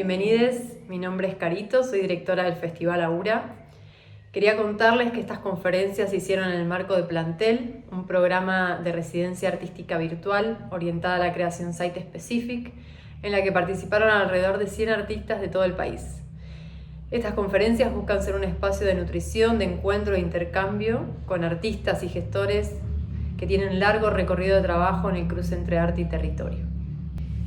Bienvenidos, mi nombre es Carito, soy directora del Festival Aura. Quería contarles que estas conferencias se hicieron en el marco de Plantel, un programa de residencia artística virtual orientada a la creación site specific, en la que participaron alrededor de 100 artistas de todo el país. Estas conferencias buscan ser un espacio de nutrición, de encuentro e intercambio con artistas y gestores que tienen largo recorrido de trabajo en el cruce entre arte y territorio.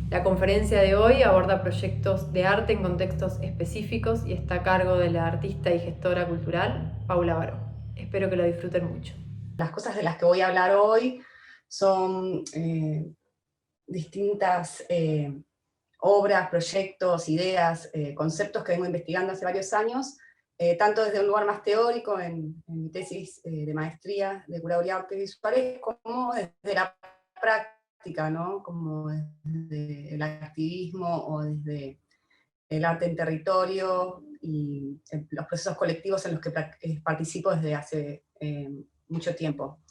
La conferencia de hoy aborda proyectos de arte en contextos específicos y está a cargo de la artista y gestora cultural Paula Baró. Espero que lo disfruten mucho. Las cosas de las que voy a hablar hoy son distintas obras, proyectos, ideas, conceptos que vengo investigando hace varios años, tanto desde un lugar más teórico en mi tesis de maestría de curaduría de artes visuales, como desde la práctica, ¿no? Como desde el activismo o desde el arte en territorio y los procesos colectivos en los que participo desde hace mucho tiempo.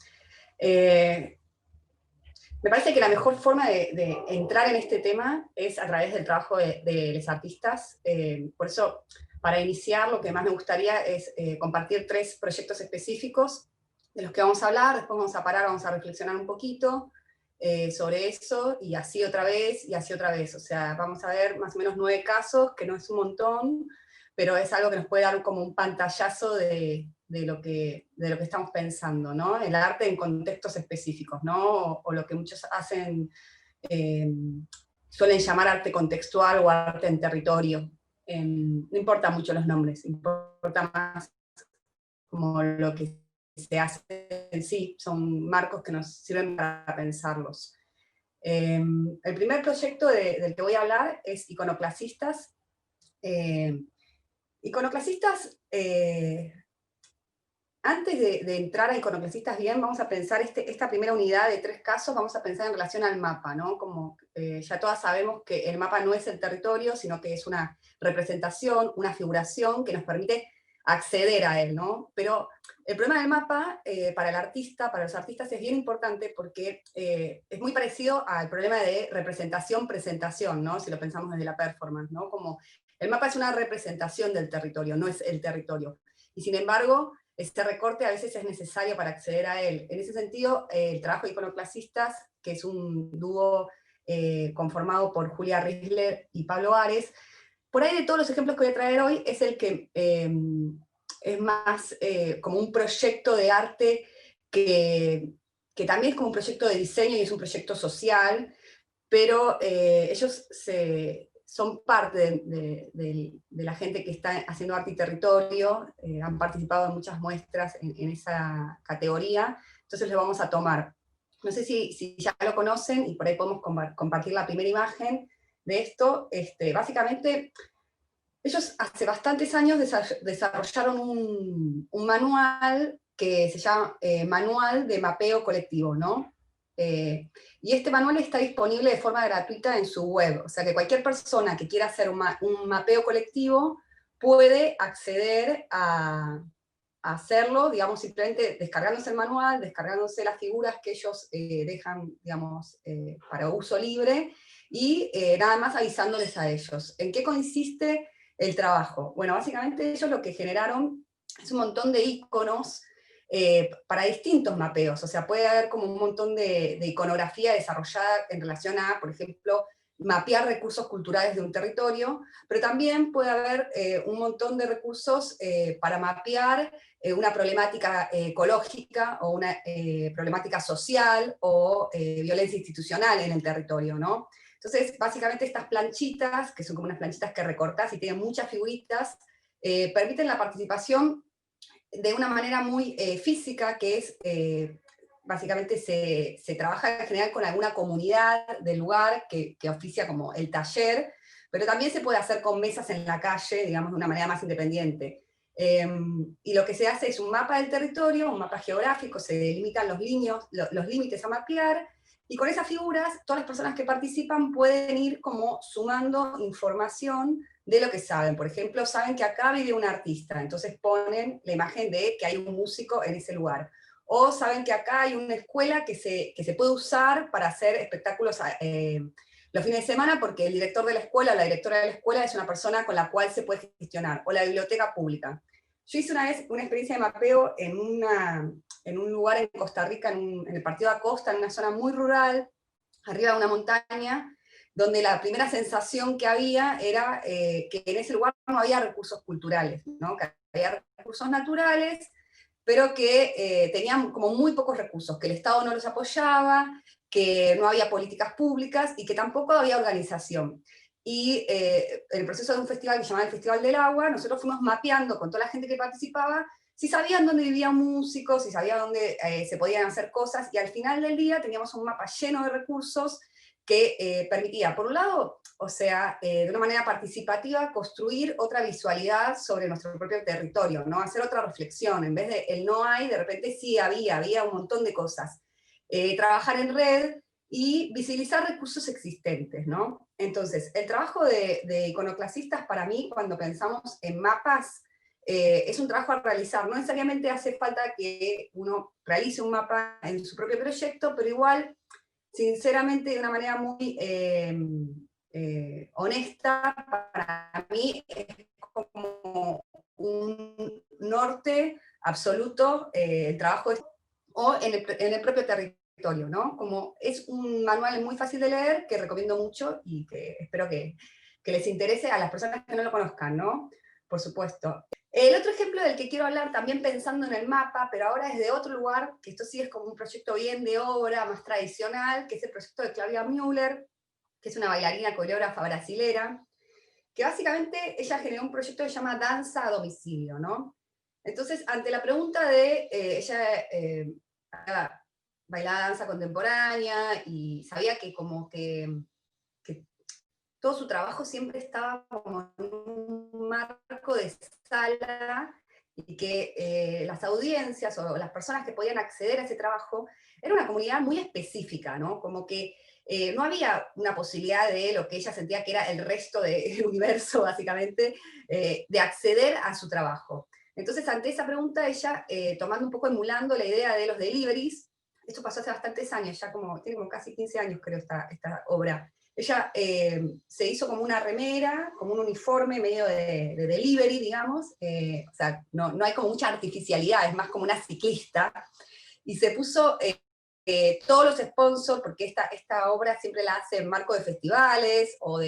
Me parece que la mejor forma de entrar en este tema es a través del trabajo de los artistas. Por eso, para iniciar, lo que más me gustaría es compartir 3 proyectos específicos de los que vamos a hablar. Después vamos a parar, vamos a reflexionar un poquito sobre eso, y así otra vez, y así otra vez. O sea, vamos a ver más o menos 9 casos, que no es un montón, pero es algo que nos puede dar como un pantallazo de lo que estamos pensando, ¿no? El arte en contextos específicos, ¿no? O lo que muchos hacen, suelen llamar arte contextual o arte en territorio. No importa mucho los nombres, importa más como lo que se hace en sí, son marcos que nos sirven para pensarlos. El primer proyecto del que voy a hablar es Iconoclasistas. Iconoclasistas, antes de entrar a Iconoclasistas bien, vamos a pensar esta primera unidad de 3 casos, vamos a pensar en relación al mapa, ¿no? Como ya todas sabemos que el mapa no es el territorio, sino que es una representación, una figuración que nos permite acceder a él, ¿no? Pero el problema del mapa para el artista, para los artistas, es bien importante porque es muy parecido al problema de representación-presentación, ¿no? Si lo pensamos desde la performance, ¿no? Como el mapa es una representación del territorio, no es el territorio. Y sin embargo, este recorte a veces es necesario para acceder a él. En ese sentido, el trabajo de Iconoclasistas, que es un dúo conformado por Julia Risler y Pablo Ares, por ahí de todos los ejemplos que voy a traer hoy, es el que es más como un proyecto de arte que también es como un proyecto de diseño y es un proyecto social, pero ellos son parte de la gente que está haciendo arte y territorio, han participado en muchas muestras en esa categoría, entonces les vamos a tomar. No sé si ya lo conocen, y por ahí podemos compartir la primera imagen de esto. Básicamente, ellos hace bastantes años desarrollaron un manual que se llama Manual de Mapeo Colectivo, ¿no? Y este manual está disponible de forma gratuita en su web, o sea que cualquier persona que quiera hacer un mapeo colectivo puede acceder a hacerlo, digamos, simplemente descargándose el manual, descargándose las figuras que ellos dejan, digamos, para uso libre, y nada más avisándoles a ellos. ¿En qué consiste el trabajo? Bueno, básicamente ellos lo que generaron es un montón de iconos para distintos mapeos, o sea, puede haber como un montón de iconografía desarrollada en relación a, por ejemplo, mapear recursos culturales de un territorio, pero también puede haber un montón de recursos para mapear una problemática ecológica o una problemática social o violencia institucional en el territorio, ¿no? Entonces, básicamente estas planchitas, que son como unas planchitas que recortás y tienen muchas figuritas, permiten la participación de una manera muy física, que es, básicamente se trabaja en general con alguna comunidad del lugar que oficia como el taller, pero también se puede hacer con mesas en la calle, digamos, de una manera más independiente. Y lo que se hace es un mapa del territorio, un mapa geográfico, se delimitan los límites a mapear, y con esas figuras todas las personas que participan pueden ir como sumando información de lo que saben. Por ejemplo, saben que acá vive un artista, entonces ponen la imagen de que hay un músico en ese lugar. O saben que acá hay una escuela que se puede usar para hacer espectáculos los fines de semana porque el director de la escuela o la directora de la escuela es una persona con la cual se puede gestionar, o la biblioteca pública. Yo hice una vez una experiencia de mapeo en un lugar en Costa Rica, en el partido Acosta, en una zona muy rural, arriba de una montaña, donde la primera sensación que había era que en ese lugar no había recursos culturales, ¿no? Que había recursos naturales, pero que tenían como muy pocos recursos, que el Estado no los apoyaba, que no había políticas públicas y que tampoco había organización. Y en el proceso de un festival que se llamaba el Festival del Agua, nosotros fuimos mapeando con toda la gente que participaba si sabían dónde vivían músicos, si sabían dónde se podían hacer cosas, y al final del día teníamos un mapa lleno de recursos que permitía, por un lado, o sea, de una manera participativa, construir otra visualidad sobre nuestro propio territorio, ¿no? Hacer otra reflexión, en vez de el no hay, de repente sí había un montón de cosas. Trabajar en red y visibilizar recursos existentes, ¿no? Entonces, el trabajo de iconoclasistas para mí, cuando pensamos en mapas, es un trabajo a realizar. No necesariamente hace falta que uno realice un mapa en su propio proyecto, pero igual, sinceramente, de una manera muy honesta, para mí es como un norte absoluto el trabajo o en el propio territorio, ¿no? Como es un manual muy fácil de leer que recomiendo mucho y que espero que les interese a las personas que no lo conozcan, ¿no? Por supuesto. El otro ejemplo del que quiero hablar, también pensando en el mapa, pero ahora es de otro lugar, que esto sí es como un proyecto bien de obra, más tradicional, que es el proyecto de Claudia Müller, que es una bailarina coreógrafa brasilera, que básicamente ella generó un proyecto que se llama Danza a Domicilio, ¿no? Entonces, ante la pregunta de, ella bailaba danza contemporánea y sabía que como que todo su trabajo siempre estaba como en un marco de sala y que las audiencias o las personas que podían acceder a ese trabajo era una comunidad muy específica, ¿no? Como que no había una posibilidad de lo que ella sentía que era el resto del universo, básicamente, de acceder a su trabajo. Entonces, ante esa pregunta, ella, tomando un poco, emulando la idea de los deliveries, esto pasó hace bastantes años, ya tiene como casi 15 años creo esta obra, ella se hizo como una remera, como un uniforme medio de delivery, digamos, o sea, no hay como mucha artificialidad, es más como una ciclista, y se puso todos los sponsors, porque esta obra siempre la hace en marco de festivales, o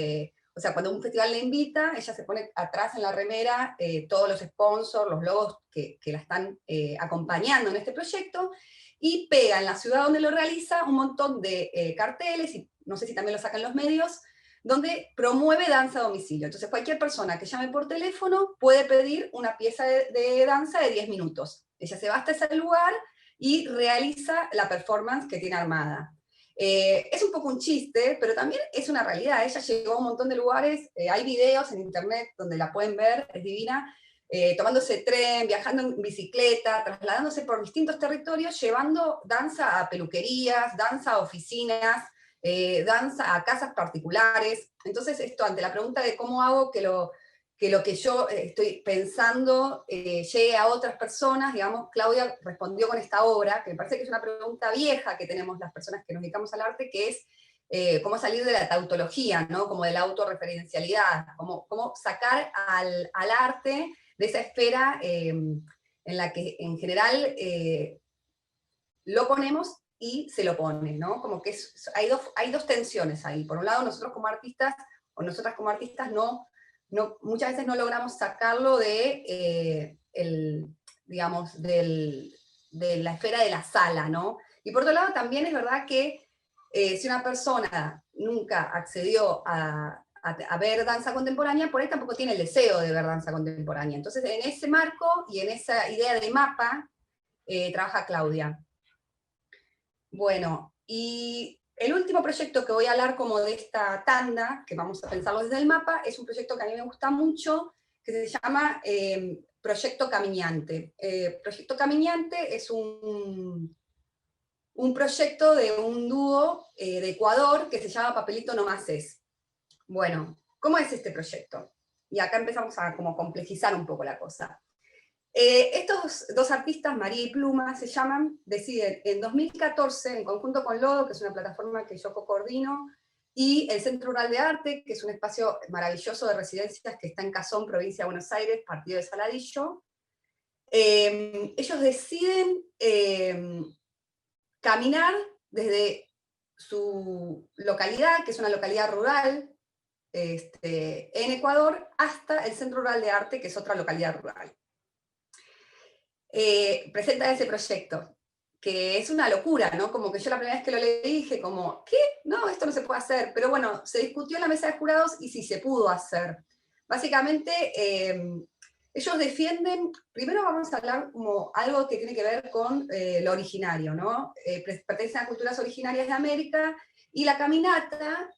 sea, cuando un festival le invita, ella se pone atrás en la remera todos los sponsors, los logos que la están acompañando en este proyecto, y pega en la ciudad donde lo realiza un montón de carteles, y no sé si también lo sacan los medios, donde promueve danza a domicilio. Entonces cualquier persona que llame por teléfono puede pedir una pieza de danza de 10 minutos. Ella se va hasta ese lugar y realiza la performance que tiene armada. Es un poco un chiste, pero también es una realidad. Ella llegó a un montón de lugares, hay videos en internet donde la pueden ver, es divina, tomándose tren, viajando en bicicleta, trasladándose por distintos territorios, llevando danza a peluquerías, danza a oficinas, danza a casas particulares. Entonces, esto, ante la pregunta de cómo hago que lo que yo estoy pensando llegue a otras personas, digamos, Claudia respondió con esta obra, que me parece que es una pregunta vieja que tenemos las personas que nos dedicamos al arte, que es cómo salir de la tautología, ¿no? Como de la autorreferencialidad, cómo sacar al arte de esa esfera en la que en general lo ponemos y se lo pone, ¿no? Como que hay dos tensiones ahí. Por un lado, nosotros como artistas, o nosotras como artistas, muchas veces no logramos sacarlo digamos, de la esfera de la sala, ¿no? Y por otro lado, también es verdad que si una persona nunca accedió a ver danza contemporánea, por ahí tampoco tiene el deseo de ver danza contemporánea. Entonces, en ese marco y en esa idea de mapa, trabaja Claudia. Bueno, y el último proyecto que voy a hablar como de esta tanda, que vamos a pensarlo desde el mapa, es un proyecto que a mí me gusta mucho, que se llama Proyecto Caminante. Proyecto Caminante es un proyecto de un dúo de Ecuador que se llama Papelito No Más Es. Bueno, ¿cómo es este proyecto? Y acá empezamos a como complejizar un poco la cosa. Estos dos artistas, María y Pluma se llaman, deciden en 2014, en conjunto con Lodo, que es una plataforma que yo co-coordino, y el Centro Rural de Arte, que es un espacio maravilloso de residencias que está en Cazón, provincia de Buenos Aires, partido de Saladillo. Ellos deciden caminar desde su localidad, que es una localidad rural, en Ecuador, hasta el Centro Rural de Arte, que es otra localidad rural. Presenta ese proyecto, que es una locura, ¿no? Como que yo la primera vez que lo leí dije como, ¿qué? No, esto no se puede hacer. Pero bueno, se discutió en la mesa de jurados y sí se pudo hacer. Básicamente, ellos defienden, primero vamos a hablar como algo que tiene que ver con lo originario, ¿no? Pertenecen a culturas originarias de América, y la caminata,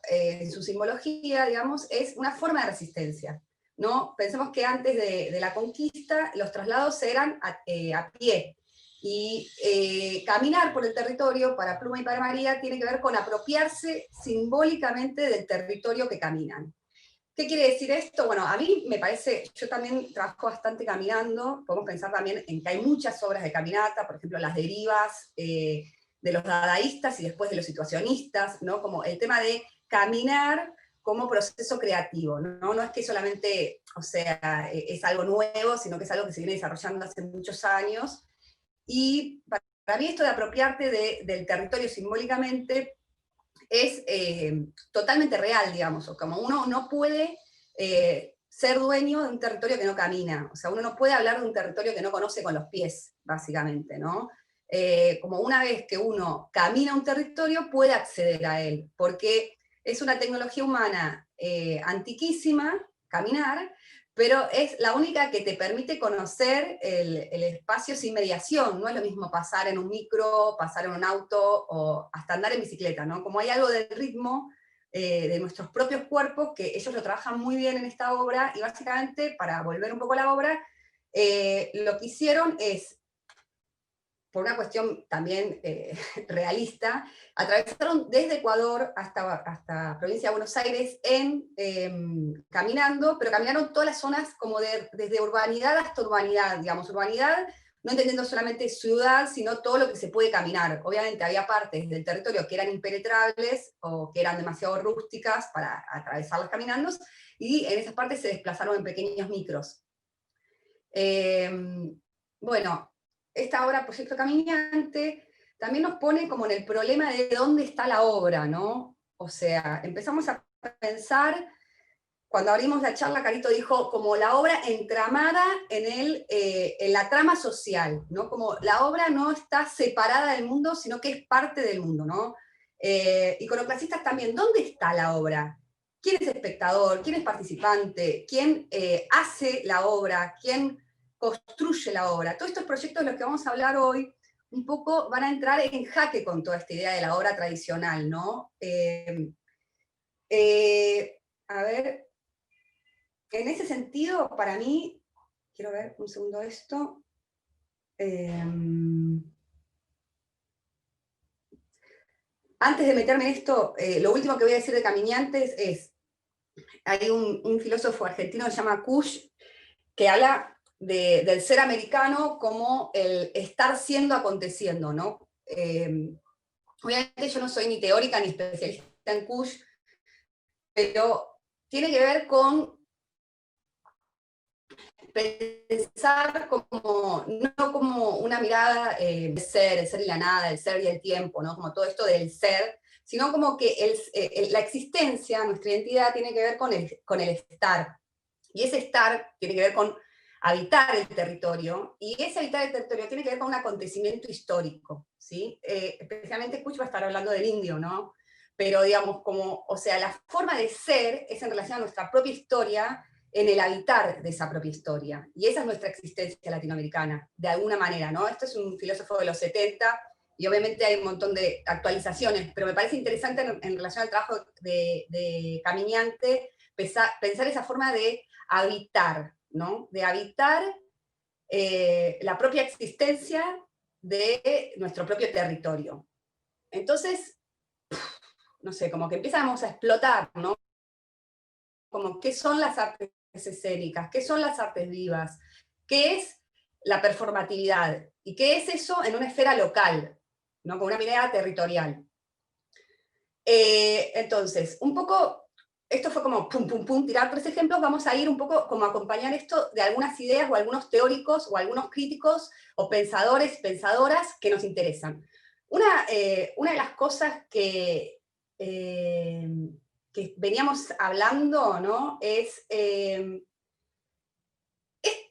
en su simbología, digamos, es una forma de resistencia, ¿no? Pensemos que antes de la conquista los traslados eran a pie, y caminar por el territorio para Pluma y para María tiene que ver con apropiarse simbólicamente del territorio que caminan. ¿Qué quiere decir esto? Bueno, a mí me parece, yo también trabajo bastante caminando, podemos pensar también en que hay muchas obras de caminata, por ejemplo, las derivas de los dadaístas y después de los situacionistas, ¿no? Como el tema de caminar como proceso creativo, ¿no? No es que solamente, o sea, es algo nuevo, sino que es algo que se viene desarrollando hace muchos años, y para mí esto de apropiarte del territorio simbólicamente es totalmente real, digamos, o como uno no puede ser dueño de un territorio que no camina, o sea, uno no puede hablar de un territorio que no conoce con los pies, básicamente, ¿no? Como una vez que uno camina un territorio, puede acceder a él, porque es una tecnología humana antiquísima, caminar, pero es la única que te permite conocer el espacio sin mediación. No es lo mismo pasar en un micro, pasar en un auto, o hasta andar en bicicleta, ¿no? Como hay algo del ritmo de nuestros propios cuerpos, que ellos lo trabajan muy bien en esta obra, y básicamente, para volver un poco a la obra, lo que hicieron es, por una cuestión también realista, atravesaron desde Ecuador hasta provincia de Buenos Aires caminando, pero caminaron todas las zonas como desde urbanidad hasta urbanidad, digamos, urbanidad no entendiendo solamente ciudad, sino todo lo que se puede caminar. Obviamente había partes del territorio que eran impenetrables o que eran demasiado rústicas para atravesarlas caminando, y en esas partes se desplazaron en pequeños micros. Bueno, esta obra, Proyecto Caminante, también nos pone como en el problema de dónde está la obra, ¿no? O sea, empezamos a pensar, cuando abrimos la charla, Carito dijo como la obra entramada en la trama social, ¿no? Como la obra no está separada del mundo, sino que es parte del mundo, ¿no? Iconoclastistas también, ¿dónde está la obra? ¿Quién es espectador? ¿Quién es participante? ¿Quién hace la obra? ¿Quién construye la obra? Todos estos proyectos de los que vamos a hablar hoy un poco van a entrar en jaque con toda esta idea de la obra tradicional, ¿no? A ver, en ese sentido, para mí, quiero ver un segundo esto. Antes de meterme en esto, lo último que voy a decir de Caminantes es, hay un filósofo argentino que se llama Kusch, que habla del ser americano como el estar siendo aconteciendo, ¿no? Obviamente yo no soy ni teórica ni especialista en Kusch, pero tiene que ver con pensar como, no como una mirada de ser, el ser y la nada, el ser y el tiempo, ¿no? Como todo esto del ser, sino como que la existencia, nuestra identidad, tiene que ver con el estar. Y ese estar tiene que ver con habitar el territorio, y ese habitar el territorio tiene que ver con un acontecimiento histórico, ¿sí? Especialmente Kusch va a estar hablando del indio, ¿no? Pero digamos, como, o sea, la forma de ser es en relación a nuestra propia historia, en el habitar de esa propia historia. Y esa es nuestra existencia latinoamericana, de alguna manera, ¿no? Esto es un filósofo de los 70, y obviamente hay un montón de actualizaciones, pero me parece interesante en relación al trabajo de Caminante, pensar esa forma de habitar, ¿no? De habitar la propia existencia de nuestro propio territorio. Entonces, no sé, como que empezamos a explotar, ¿no? Como qué son las artes escénicas, qué son las artes vivas, qué es la performatividad, y qué es eso en una esfera local, ¿no? Con una mirada territorial. Entonces, un poco, esto fue como pum, pum, pum, tirar 3 ejemplos, vamos a ir un poco como a acompañar esto de algunas ideas o algunos teóricos o algunos críticos o pensadores, pensadoras que nos interesan. Una de las cosas que veníamos hablando, ¿no? Es este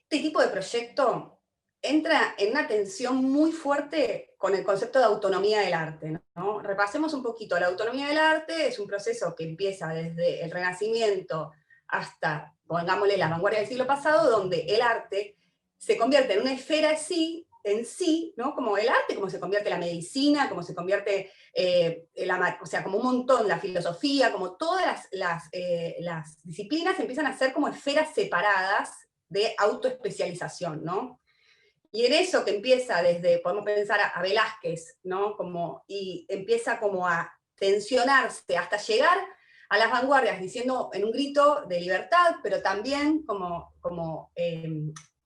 tipo de proyecto entra en una tensión muy fuerte con el concepto de autonomía del arte, ¿no? Repasemos un poquito. La autonomía del arte es un proceso que empieza desde el Renacimiento hasta, pongámosle, la vanguardia del siglo pasado, donde el arte se convierte en una esfera en sí, ¿no? Como el arte, como se convierte la medicina, como se convierte, o sea, como un montón, la filosofía, como todas las disciplinas empiezan a ser como esferas separadas de autoespecialización, ¿no? Y en eso que empieza desde, podemos pensar a Velázquez, ¿no? Como, y empieza como a tensionarse hasta llegar a las vanguardias diciendo en un grito de libertad, pero también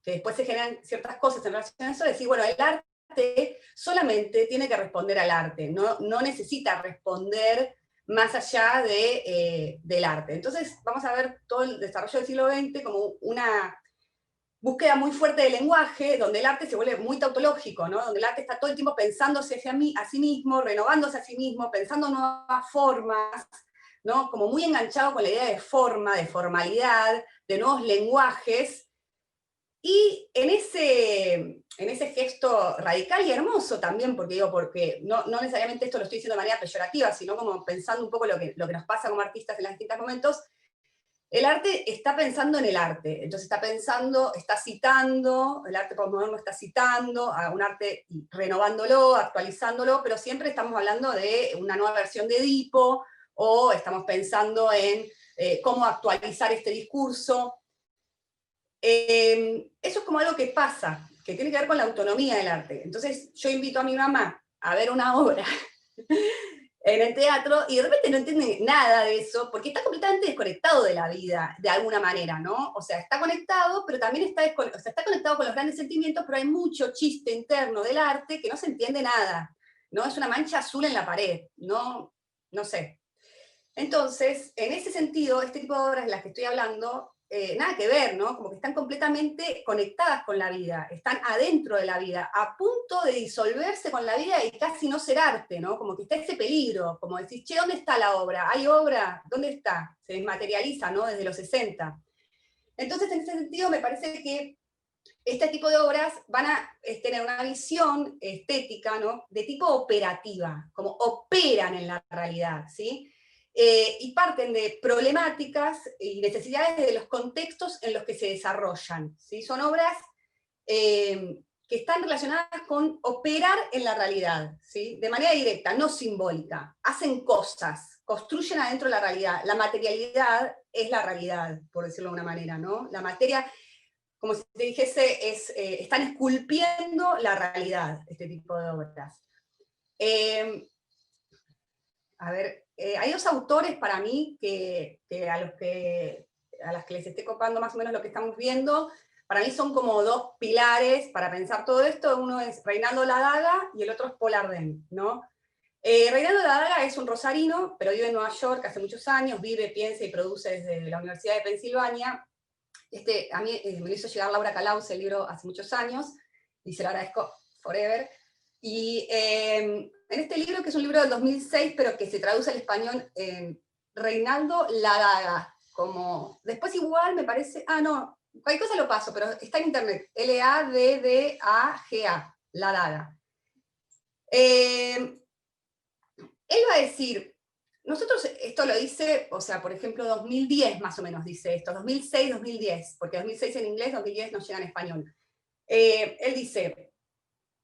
que después se generan ciertas cosas en relación a eso, decir, bueno, el arte solamente tiene que responder al arte, no necesita responder más allá del arte. Entonces vamos a ver todo el desarrollo del siglo XX como una búsqueda muy fuerte del lenguaje, donde el arte se vuelve muy tautológico, ¿no? Donde el arte está todo el tiempo pensándose a sí mismo, renovándose a sí mismo, pensando nuevas formas, ¿no? Como muy enganchado con la idea de forma, de formalidad, de nuevos lenguajes. Y en ese gesto radical y hermoso también, porque no necesariamente esto lo estoy diciendo de manera peyorativa, sino como pensando un poco lo que nos pasa como artistas en los distintos momentos, el arte está pensando en el arte, entonces está pensando, está citando, el arte postmoderno está citando a un arte y renovándolo, actualizándolo, pero siempre estamos hablando de una nueva versión de Edipo, o estamos pensando en cómo actualizar este discurso. Eso es como algo que pasa, que tiene que ver con la autonomía del arte. Entonces yo invito a mi mamá a ver una obra en el teatro y de repente no entiende nada de eso porque está completamente desconectado de la vida, de alguna manera, ¿no? O sea, está conectado, pero también está conectado con los grandes sentimientos, pero hay mucho chiste interno del arte que no se entiende nada, ¿no? Es una mancha azul en la pared, no sé. Entonces, en ese sentido, este tipo de obras de las que estoy hablando, nada que ver, ¿no? Como que están completamente conectadas con la vida, están adentro de la vida, a punto de disolverse con la vida y casi no ser arte, ¿no? Como que está ese peligro, como decís, che, ¿dónde está la obra? ¿Hay obra? ¿Dónde está? Se desmaterializa, ¿no? Desde los 60. Entonces, en ese sentido, me parece que este tipo de obras van a tener una visión estética, ¿no? De tipo operativa, como operan en la realidad, ¿sí? Y parten de problemáticas y necesidades de los contextos en los que se desarrollan, ¿sí? Son obras que están relacionadas con operar en la realidad, ¿sí? De manera directa, no simbólica. Hacen cosas, construyen adentro de la realidad. La materialidad es la realidad, por decirlo de una manera, ¿no? La materia, como si te dijese, están esculpiendo la realidad, este tipo de obras. Hay dos autores para mí a las que les esté copando más o menos lo que estamos viendo, para mí son como dos pilares para pensar todo esto. Uno es Reinaldo Ladaga y el otro es Paul Arden, ¿no? Reinaldo Ladaga es un rosarino, pero vive en Nueva York hace muchos años, vive, piensa y produce desde la Universidad de Pensilvania. A mí me lo hizo llegar Laura Calaus el libro hace muchos años, y se lo agradezco forever. Y en este libro, que es un libro del 2006, pero que se traduce al español en Reinaldo Ladaga, como, después igual me parece, no, cualquier cosa lo paso, pero está en internet, Laddaga, Ladaga. Él va a decir, nosotros, esto lo dice, o sea, por ejemplo, 2010 más o menos dice esto, 2006, 2010, porque 2006 en inglés, 2010 no llega en español. Él dice,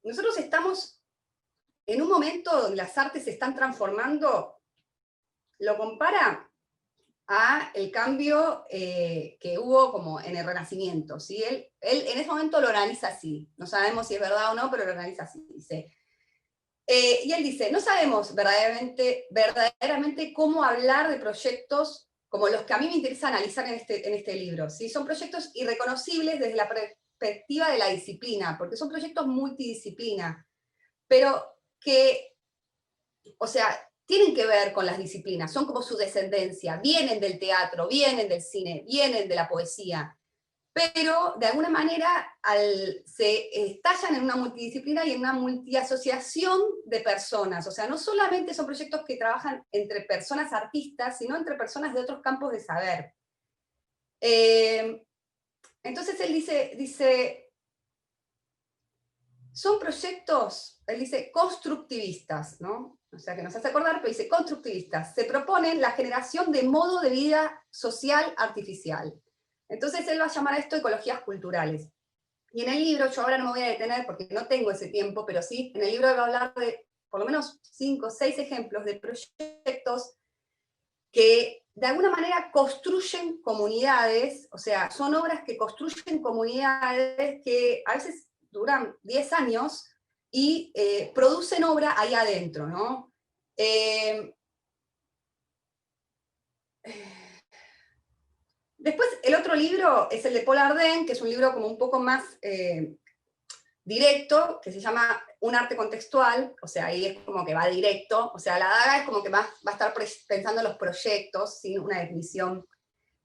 nosotros estamos en un momento donde las artes se están transformando, lo compara a el cambio que hubo como en el Renacimiento, ¿sí? Él en ese momento lo analiza así, no sabemos si es verdad o no, pero lo analiza así, dice. Y él dice, no sabemos verdaderamente cómo hablar de proyectos como los que a mí me interesa analizar en este libro, ¿sí? Son proyectos irreconocibles desde la perspectiva de la disciplina, porque son proyectos multidisciplina, pero que, o sea, tienen que ver con las disciplinas, son como su descendencia, vienen del teatro, vienen del cine, vienen de la poesía, pero de alguna manera se estallan en una multidisciplina y en una multiasociación de personas. O sea, no solamente son proyectos que trabajan entre personas artistas, sino entre personas de otros campos de saber. Entonces él dice, son proyectos, él dice, constructivistas, ¿no? O sea, que nos hace acordar, pero dice constructivistas. Se proponen la generación de modo de vida social artificial. Entonces él va a llamar a esto ecologías culturales. Y en el libro, yo ahora no me voy a detener porque no tengo ese tiempo, pero sí, en el libro va a hablar de por lo menos 5 o 6 ejemplos de proyectos que de alguna manera construyen comunidades, o sea, son obras que construyen comunidades que a veces duran 10 años y producen obra ahí adentro, ¿no? Después, el otro libro es el de Paul Arden, que es un libro como un poco más directo, que se llama Un arte contextual, o sea, ahí es como que va directo, o sea, la daga es como que va a estar pensando en los proyectos, sin una definición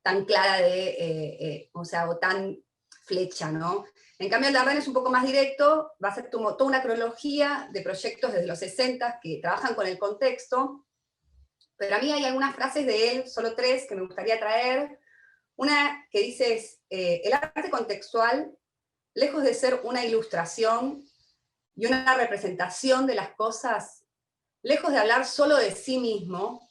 tan clara de, o sea, o tan flecha, ¿no? En cambio, el de Arden es un poco más directo, va a ser toda una cronología de proyectos desde los 60 que trabajan con el contexto, pero a mí hay algunas frases de él, solo 3, que me gustaría traer. Una que dice es, el arte contextual, lejos de ser una ilustración y una representación de las cosas, lejos de hablar solo de sí mismo,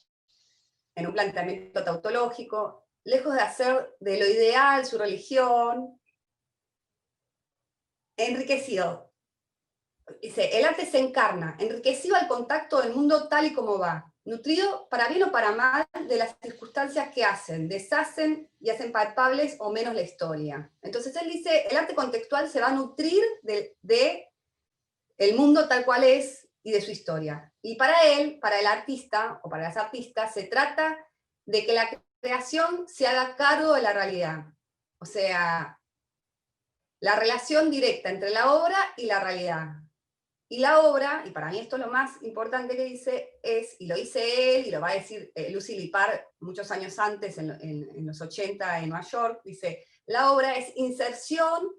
en un planteamiento tautológico, lejos de hacer de lo ideal su religión, enriquecido. Dice, el arte se encarna, enriquecido al contacto del mundo tal y como va, nutrido para bien o para mal de las circunstancias que hacen, deshacen y hacen palpables o menos la historia. Entonces él dice, el arte contextual se va a nutrir de el mundo tal cual es y de su historia. Y para él, para el artista o para las artistas, se trata de que la creación se haga cargo de la realidad. O sea, la relación directa entre la obra y la realidad. Y la obra, y para mí esto es lo más importante que dice, es, y lo dice él, y lo va a decir Lucy Lippard muchos años antes, en los 80 en Nueva York, dice, la obra es inserción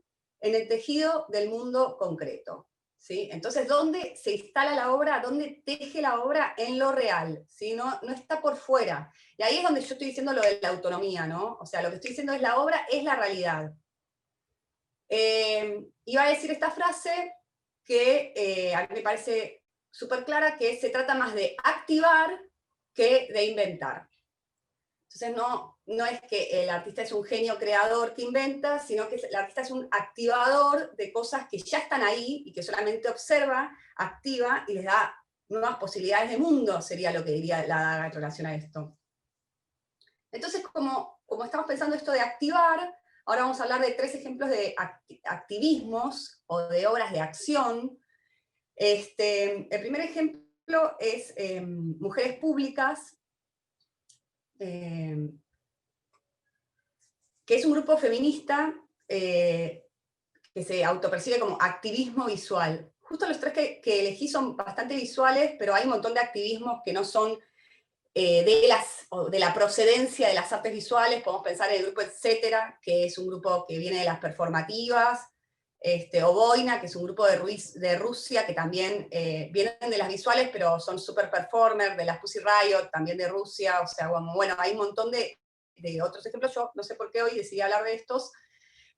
en el tejido del mundo concreto. ¿Sí? Entonces, ¿dónde se instala la obra? ¿Dónde teje la obra? En lo real, ¿sí? No está por fuera. Y ahí es donde yo estoy diciendo lo de la autonomía, ¿no? O sea, lo que estoy diciendo es la obra es la realidad. Iba a decir esta frase que a mí me parece súper clara, que se trata más de activar que de inventar. Entonces no es que el artista es un genio creador que inventa, sino que el artista es un activador de cosas que ya están ahí y que solamente observa, activa y les da nuevas posibilidades de mundo, sería lo que diría la daga en relación a esto. Entonces, como estamos pensando esto de activar, ahora vamos a hablar de 3 ejemplos de activismos o de obras de acción. El primer ejemplo es Mujeres Públicas, que es un grupo feminista que se autopercibe como activismo visual. Justo los 3 que elegí son bastante visuales, pero hay un montón de activismos que no son de la procedencia de las artes visuales. Podemos pensar en el grupo Etcétera, que es un grupo que viene de las performativas, o Boina, que es un grupo de Rusia, que también vienen de las visuales, pero son super performers, de las Pussy Riot, también de Rusia. O sea, bueno, hay un montón de otros ejemplos. Yo no sé por qué hoy decidí hablar de estos,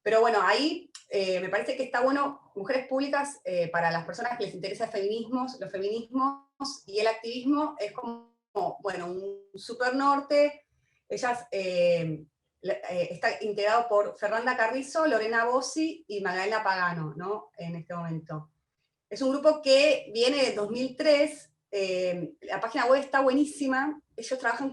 pero bueno, ahí me parece que está bueno Mujeres Públicas para las personas que les interesa los feminismos y el activismo es como, bueno, un super norte. Ellas está integrado por Fernanda Carrizo, Lorena Bossi y Magdalena Pagano, ¿no? En este momento. Es un grupo que viene de 2003, la página web está buenísima, ellas trabajan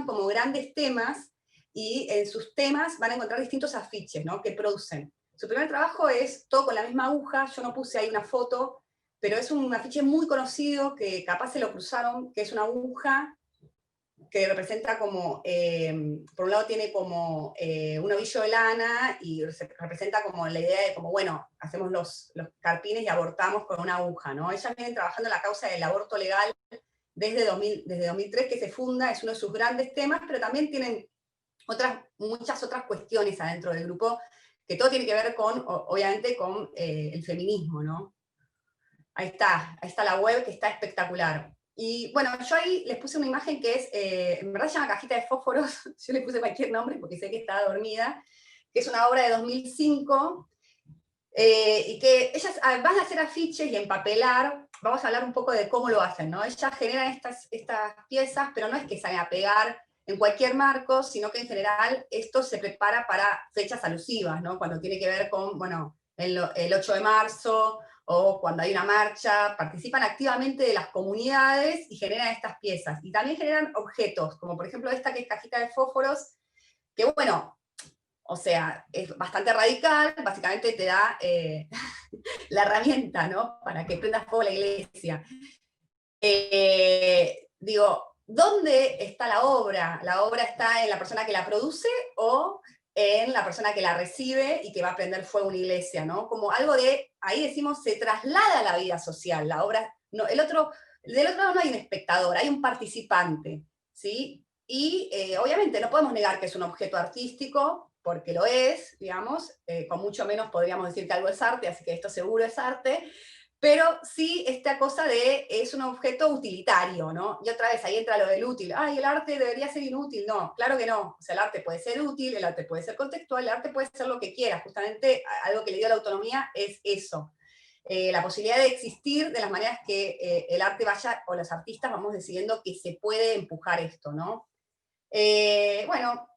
como grandes temas, y en sus temas van a encontrar distintos afiches, ¿no? Que producen. Su primer trabajo es todo con la misma aguja, yo no puse ahí una foto, pero es un afiche muy conocido que capaz se lo cruzaron, que es una aguja que representa como, por un lado tiene como un ovillo de lana y representa como la idea de como, bueno, hacemos los carpines y abortamos con una aguja, ¿no? Ellas vienen trabajando la causa del aborto legal desde 2003 que se funda, es uno de sus grandes temas, pero también tienen muchas otras cuestiones adentro del grupo, que todo tiene que ver con, obviamente, con el feminismo, ¿no? Ahí está la web, que está espectacular. Y bueno, yo ahí les puse una imagen que es, en verdad se llama Cajita de Fósforos, yo le puse cualquier nombre porque sé que estaba dormida, que es una obra de 2005, y que ellas van a hacer afiches y empapelar. Vamos a hablar un poco de cómo lo hacen, ¿no? Ellas generan estas piezas, pero no es que salen a pegar en cualquier marco, sino que en general esto se prepara para fechas alusivas, ¿no? Cuando tiene que ver con, bueno, el 8 de marzo, o cuando hay una marcha, participan activamente de las comunidades y generan estas piezas. Y también generan objetos, como por ejemplo esta que es Cajita de Fósforos, que bueno, o sea, es bastante radical, básicamente te da la herramienta, ¿no? Para que prendas fuego la iglesia. Digo, ¿dónde está la obra? ¿La obra está en la persona que la produce o en la persona que la recibe y que va a prender fuego una iglesia, ¿no? Como algo de, ahí decimos, se traslada a la vida social. La obra, no, del otro lado no hay un espectador, hay un participante, ¿sí? Y obviamente no podemos negar que es un objeto artístico, porque lo es, digamos, con mucho menos podríamos decir que algo es arte, así que esto seguro es arte, pero sí esta cosa de es un objeto utilitario, ¿no? Y otra vez ahí entra lo del útil. Ay, el arte debería ser inútil. No, claro que no. O sea, el arte puede ser útil, el arte puede ser contextual, el arte puede ser lo que quiera. Justamente algo que le dio la autonomía es eso. La posibilidad de existir de las maneras que el arte vaya, o los artistas vamos decidiendo que se puede empujar esto, ¿no? Bueno,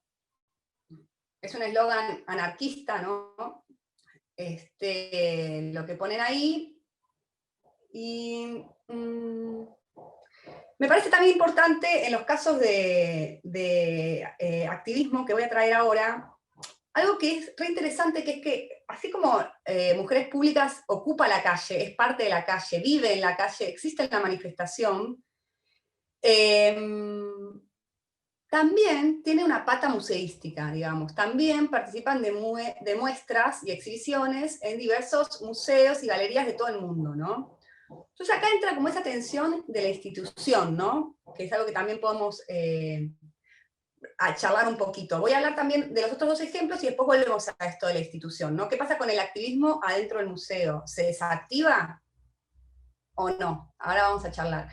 es un eslogan anarquista, ¿no? Lo que ponen ahí. Y me parece también importante en los casos de activismo que voy a traer ahora, algo que es re interesante, que es que así como Mujeres Públicas ocupa la calle, es parte de la calle, vive en la calle, existe en la manifestación, también tiene una pata museística, digamos. También participan de muestras y exhibiciones en diversos museos y galerías de todo el mundo, ¿no? Entonces acá entra como esa tensión de la institución, ¿no? Que es algo que también podemos a charlar un poquito. Voy a hablar también de los otros dos ejemplos y después volvemos a esto de la institución, ¿no? ¿Qué pasa con el activismo adentro del museo? ¿Se desactiva o no? Ahora vamos a charlar.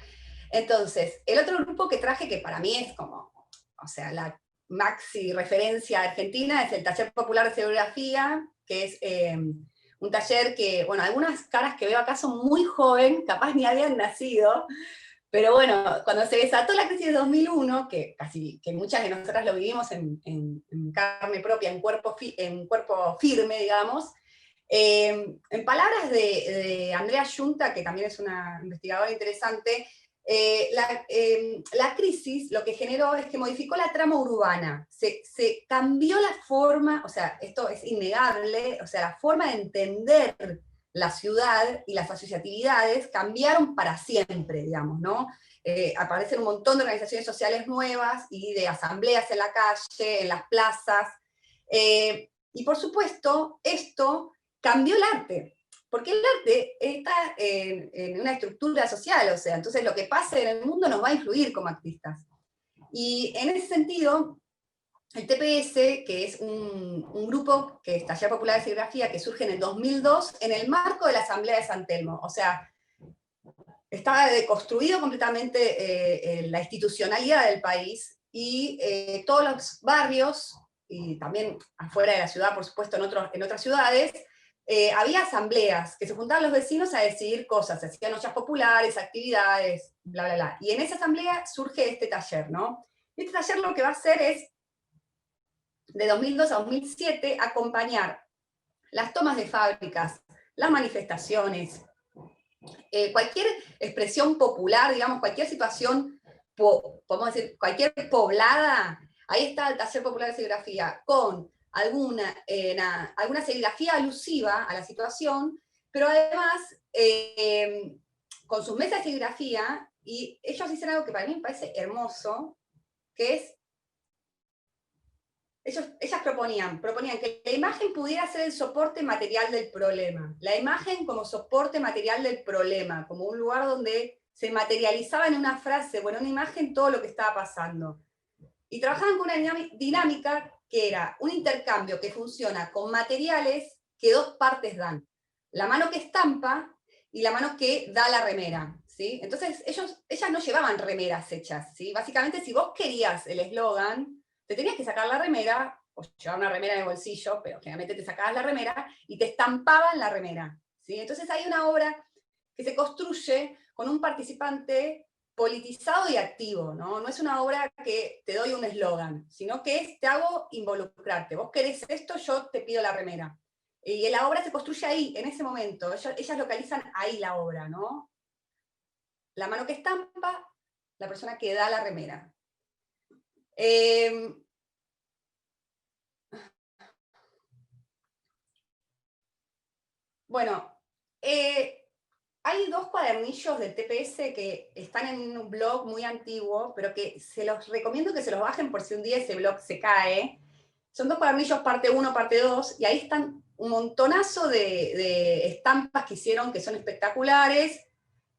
Entonces, el otro grupo que traje, que para mí es como, o sea, la maxi referencia argentina, es el Taller Popular de Serigrafía, que es un taller que, bueno, algunas caras que veo acá son muy joven, capaz ni habían nacido, pero bueno, cuando se desató la crisis de 2001, que muchas de nosotras lo vivimos en carne propia, en cuerpo firme, digamos, en palabras de Andrea Yunta, que también es una investigadora interesante, la crisis lo que generó es que modificó la trama urbana, se cambió la forma, o sea, esto es innegable, o sea, la forma de entender la ciudad y las asociatividades cambiaron para siempre, digamos, ¿no? Aparecen un montón de organizaciones sociales nuevas y de asambleas en la calle, en las plazas, y por supuesto, esto cambió el arte, porque el arte está en una estructura social, o sea, entonces lo que pase en el mundo nos va a influir como artistas. Y en ese sentido, el TPS, que es un grupo que es Taller Popular de Serigrafía, que surge en el 2002 en el marco de la Asamblea de San Telmo, o sea, estaba deconstruido completamente la institucionalidad del país y todos los barrios, y también afuera de la ciudad, por supuesto, en otras ciudades, había asambleas que se juntaban los vecinos a decidir cosas, se hacían ollas populares, actividades, bla, bla, bla. Y en esa asamblea surge este taller, ¿no? Este taller lo que va a hacer es, de 2002 a 2007, acompañar las tomas de fábricas, las manifestaciones, cualquier expresión popular, digamos, cualquier situación, podemos decir, cualquier poblada, ahí está el Taller Popular de Serigrafía, con alguna serigrafía alusiva a la situación, pero además con sus mesas de serigrafía, y ellos hicieron algo que para mí me parece hermoso, que es ellas proponían que la imagen pudiera ser el soporte material del problema. La imagen como soporte material del problema, como un lugar donde se materializaba en una frase o en una imagen todo lo que estaba pasando. Y trabajaban con una dinámica que era un intercambio que funciona con materiales que dos partes dan. La mano que estampa y la mano que da la remera, ¿sí? Entonces ellas no llevaban remeras hechas, ¿sí? Básicamente si vos querías el eslogan, te tenías que sacar la remera, o llevar una remera en el bolsillo, pero generalmente te sacabas la remera y te estampaban la remera, ¿sí? Entonces hay una obra que se construye con un participante politizado y activo, ¿no? No es una obra que te doy un eslogan, sino que es, te hago involucrarte. Vos querés esto, yo te pido la remera. Y la obra se construye ahí, en ese momento. Ellas localizan ahí la obra, ¿no? La mano que estampa, la persona que da la remera. Bueno, hay dos cuadernillos del TPS que están en un blog muy antiguo, pero que se los recomiendo que se los bajen por si un día ese blog se cae. Son dos cuadernillos, parte 1, parte 2, y ahí están un montonazo de estampas que hicieron que son espectaculares,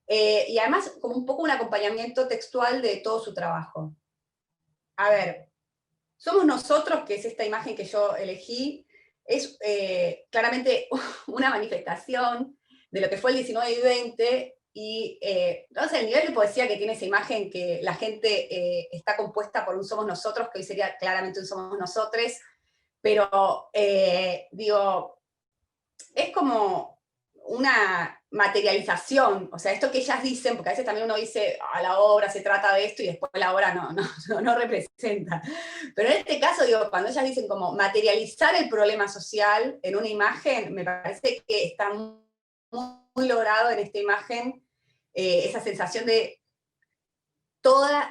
y además como un poco un acompañamiento textual de todo su trabajo. A ver, somos nosotros, que es esta imagen que yo elegí, es claramente una manifestación de lo que fue el 19 y 20, y entonces el nivel de poesía que tiene esa imagen, que la gente está compuesta por un somos nosotros, que hoy sería claramente un somos nosotres, pero digo, es como una materialización, o sea, esto que ellas dicen, porque a veces también uno dice, la obra se trata de esto y después la obra no representa. Pero en este caso, digo, cuando ellas dicen como materializar el problema social en una imagen, me parece que está muy logrado en esta imagen, esa sensación de toda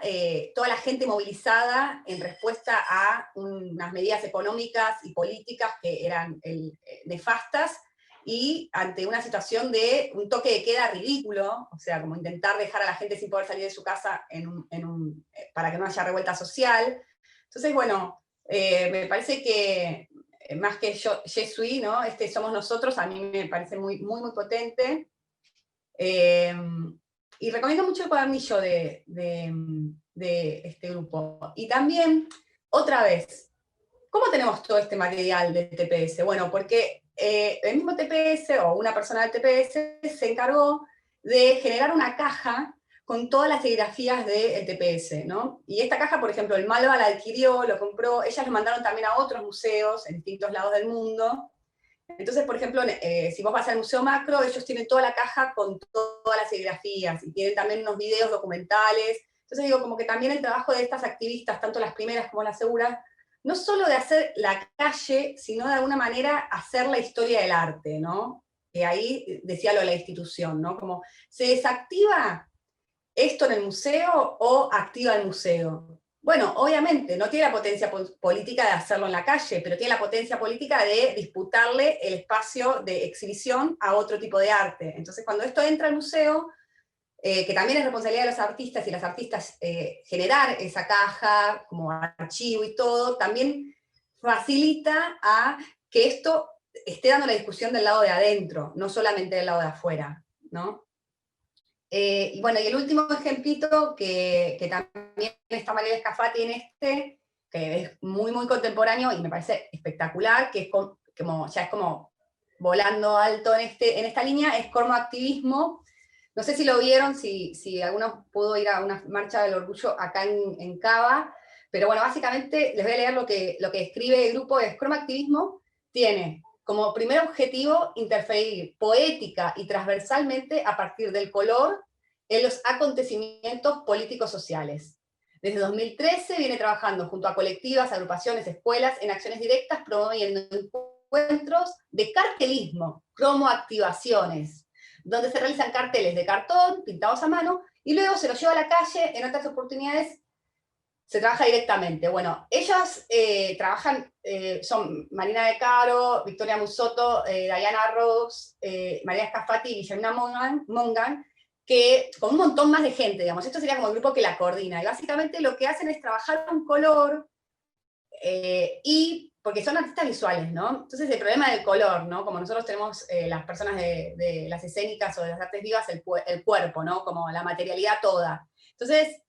la gente movilizada en respuesta a unas medidas económicas y políticas que eran nefastas, y ante una situación de un toque de queda ridículo, o sea, como intentar dejar a la gente sin poder salir de su casa para que no haya revuelta social. Entonces, bueno, me parece que más que Je suis, ¿no? Somos nosotros, a mí me parece muy, muy, muy potente. Y recomiendo mucho el cuadernillo de este grupo. Y también, otra vez, ¿cómo tenemos todo este material del TPS? Bueno, porque el mismo TPS o una persona del TPS se encargó de generar una caja con todas las serigrafías del TPS, ¿no? Y esta caja, por ejemplo, el Malva la adquirió, lo compró, ellas lo mandaron también a otros museos en distintos lados del mundo. Entonces, por ejemplo, si vos vas al Museo Macro, ellos tienen toda la caja con todas las serigrafías, y tienen también unos videos documentales. Entonces digo, como que también el trabajo de estas activistas, tanto las primeras como las segundas, no solo de hacer la calle, sino de alguna manera hacer la historia del arte, ¿no? Que ahí decía lo de la institución, ¿no? Como, ¿se desactiva esto en el museo o activa el museo? Bueno, obviamente, no tiene la potencia política de hacerlo en la calle, pero tiene la potencia política de disputarle el espacio de exhibición a otro tipo de arte. Entonces, cuando esto entra al museo, que también es responsabilidad de los artistas y las artistas generar esa caja como archivo y todo, también facilita a que esto esté dando la discusión del lado de adentro, no solamente del lado de afuera, ¿no? Y bueno, y el último ejemplito que también está Mariela Scafati en que es muy, muy contemporáneo y me parece espectacular, que es ya es como volando alto en esta línea, es Cromoactivismo. No sé si lo vieron, si alguno pudo ir a una marcha del orgullo acá en Cava, pero bueno, básicamente les voy a leer lo que escribe el grupo. Es Cromoactivismo tiene como primer objetivo interferir poética y transversalmente a partir del color en los acontecimientos políticos sociales. Desde 2013 viene trabajando junto a colectivas, agrupaciones, escuelas, en acciones directas, promoviendo encuentros de cartelismo, cromoactivaciones, donde se realizan carteles de cartón, pintados a mano, y luego se los lleva a la calle. En otras oportunidades se trabaja directamente. Bueno, ellas trabajan, son Marina De Caro, Victoria Musotto, Diana Rose, María Scafati y Guillermina Mongan, que con un montón más de gente, digamos. Esto sería como el grupo que la coordina. Y básicamente lo que hacen es trabajar un color y porque son artistas visuales, ¿no? Entonces el problema del color, ¿no? Como nosotros tenemos las personas de las escénicas o de las artes vivas, el cuerpo, ¿no? Como la materialidad toda. Entonces,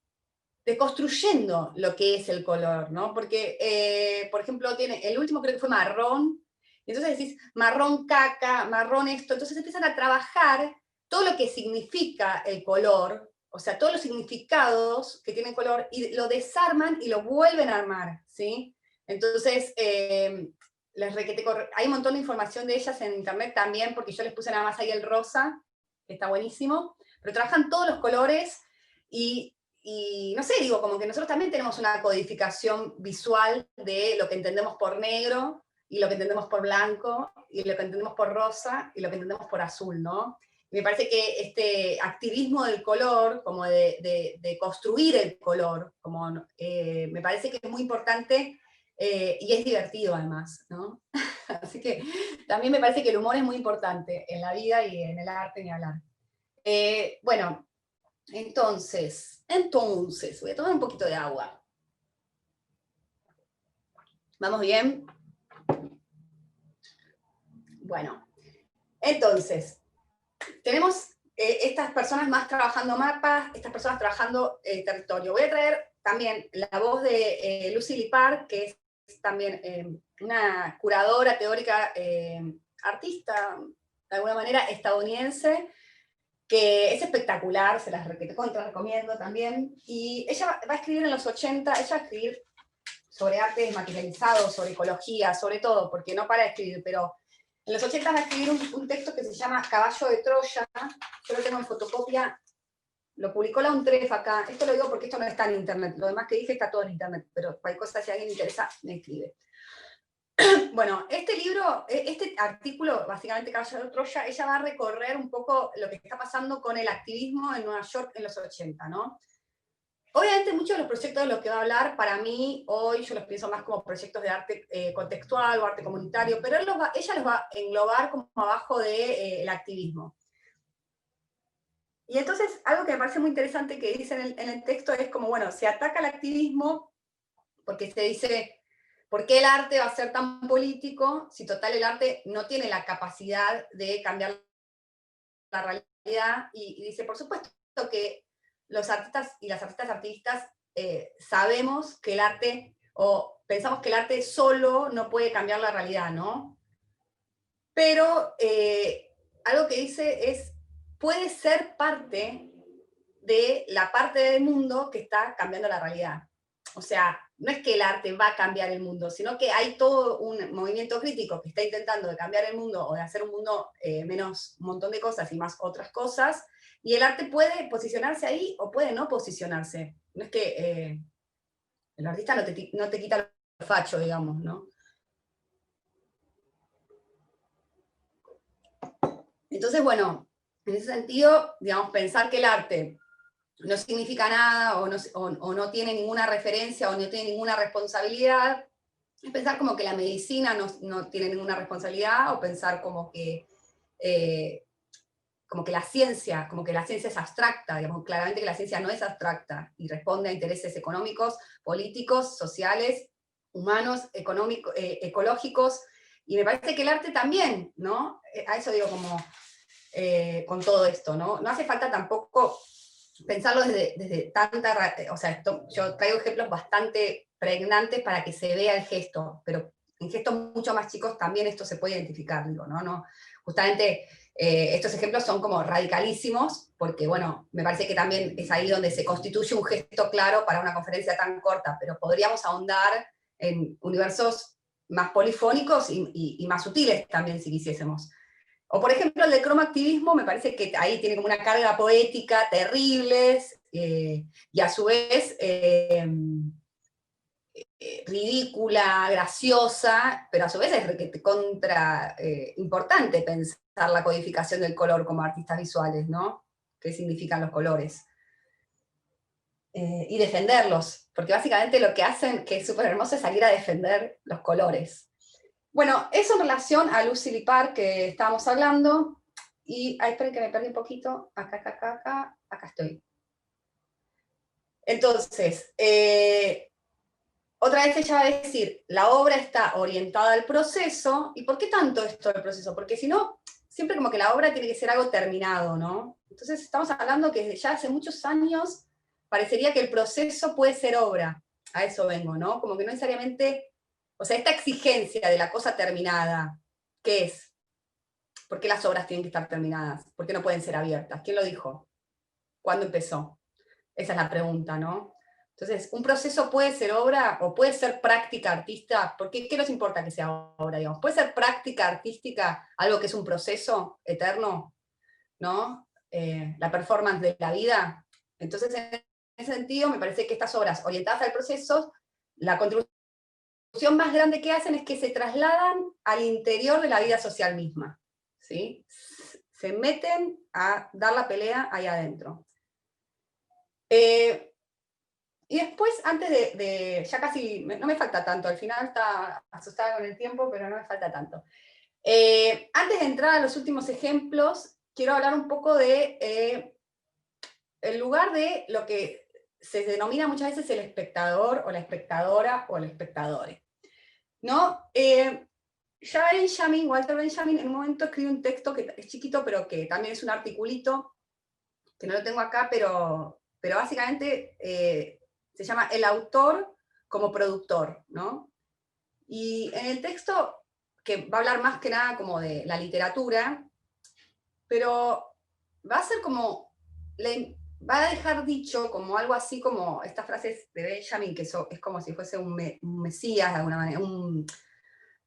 deconstruyendo lo que es el color, ¿no? Porque, por ejemplo, el último creo que fue marrón, y entonces decís marrón caca, marrón esto, entonces empiezan a trabajar todo lo que significa el color, o sea, todos los significados que tiene el color, y lo desarman y lo vuelven a armar, ¿sí? Entonces, hay un montón de información de ellas en internet también, porque yo les puse nada más ahí el rosa, que está buenísimo, pero trabajan todos los colores, y no sé, digo, como que nosotros también tenemos una codificación visual de lo que entendemos por negro, y lo que entendemos por blanco, y lo que entendemos por rosa, y lo que entendemos por azul, ¿no? Y me parece que este activismo del color, como de construir el color, como, me parece que es muy importante, y es divertido además, ¿no? Así que también me parece que el humor es muy importante en la vida y en el arte, ni hablar. Bueno, entonces, voy a tomar un poquito de agua. ¿Vamos bien? Bueno, entonces, tenemos estas personas más trabajando mapas, estas personas trabajando territorio. Voy a traer también la voz de Lucy Lippard, que es también una curadora teórica, artista, de alguna manera estadounidense, que es espectacular, se las recomiendo también. Y ella va a escribir en los 80, ella va a escribir sobre arte materializado, sobre ecología, sobre todo, porque no para de escribir, pero en los 80 va a escribir un texto que se llama Caballo de Troya, yo lo tengo en fotocopia, lo publicó la UNTREF acá, esto lo digo porque esto no está en internet, lo demás que dije está todo en internet, pero cualquier cosa, si a alguien le interesa, me escribe. Bueno, este libro, este artículo, básicamente Caballo de Troya, ella va a recorrer un poco lo que está pasando con el activismo en Nueva York en los 80, ¿no? Obviamente muchos de los proyectos de los que va a hablar, para mí, hoy yo los pienso más como proyectos de arte contextual o arte comunitario, pero ella los va a englobar como abajo del activismo. Y entonces, algo que me parece muy interesante que dice en el texto es como, bueno, se ataca el activismo porque se dice, ¿por qué el arte va a ser tan político si total el arte no tiene la capacidad de cambiar la realidad? Y dice, por supuesto que los artistas y las artistas sabemos que el arte, o pensamos que el arte solo no puede cambiar la realidad, ¿no? Pero algo que dice es, puede ser parte de la parte del mundo que está cambiando la realidad. O sea, no es que el arte va a cambiar el mundo, sino que hay todo un movimiento crítico que está intentando de cambiar el mundo o de hacer un mundo menos un montón de cosas y más otras cosas, y el arte puede posicionarse ahí o puede no posicionarse. No es que el artista no te quita el facho, digamos, ¿no? Entonces, bueno, en ese sentido, digamos, pensar que el arte no significa nada o no tiene ninguna referencia o no tiene ninguna responsabilidad, es pensar como que la medicina no tiene ninguna responsabilidad, o pensar como que la ciencia es abstracta, digamos, claramente que la ciencia no es abstracta y responde a intereses económicos, políticos, sociales, humanos, ecológicos, y me parece que el arte también, ¿no? A eso digo como, con todo esto, ¿no? No hace falta tampoco pensarlo desde tanta, o sea, yo traigo ejemplos bastante pregnantes para que se vea el gesto, pero en gestos mucho más chicos también esto se puede identificar, digo, ¿no? Justamente estos ejemplos son como radicalísimos, porque bueno, me parece que también es ahí donde se constituye un gesto claro para una conferencia tan corta, pero podríamos ahondar en universos más polifónicos y más sutiles también si quisiésemos. O por ejemplo el de cromoactivismo me parece que ahí tiene como una carga poética terribles, y a su vez ridícula, graciosa, pero a su vez es contra importante pensar la codificación del color como artistas visuales, ¿no? ¿Qué significan los colores? Y defenderlos, porque básicamente lo que hacen, que es súper hermoso, es salir a defender los colores. Bueno, eso en relación a Lucy Lippard que estábamos hablando, y esperen que me perdí un poquito, acá estoy. Entonces, otra vez ella va a decir, la obra está orientada al proceso, ¿y por qué tanto esto del proceso? Porque si no, siempre como que la obra tiene que ser algo terminado, ¿no? Entonces estamos hablando que desde ya hace muchos años parecería que el proceso puede ser obra, a eso vengo, ¿no? Como que no necesariamente, o sea, esta exigencia de la cosa terminada, ¿qué es? ¿Por qué las obras tienen que estar terminadas? ¿Por qué no pueden ser abiertas? ¿Quién lo dijo? ¿Cuándo empezó? Esa es la pregunta, ¿no? Entonces, ¿un proceso puede ser obra o puede ser práctica artista? Porque ¿qué nos importa que sea obra, digamos? ¿Puede ser práctica artística algo que es un proceso eterno, ¿no? La performance de la vida. Entonces, en ese sentido, me parece que estas obras orientadas al proceso, la contribución más grande que hacen es que se trasladan al interior de la vida social misma, ¿sí? Se meten a dar la pelea ahí adentro. Y después, antes ya casi, no me falta tanto, al final está asustada con el tiempo, pero no me falta tanto. Antes de entrar a los últimos ejemplos, quiero hablar un poco de el lugar de lo que se denomina muchas veces el espectador, o la espectadora, o el espectadore, ¿no? Ya Walter Benjamin, en un momento escribe un texto que es chiquito, pero que también es un articulito, que no lo tengo acá, pero básicamente se llama El autor como productor, ¿no? Y en el texto, que va a hablar más que nada como de la literatura, pero va a ser como, va a dejar dicho como algo así como estas frases de Benjamin, que es como si fuese un mesías de alguna manera,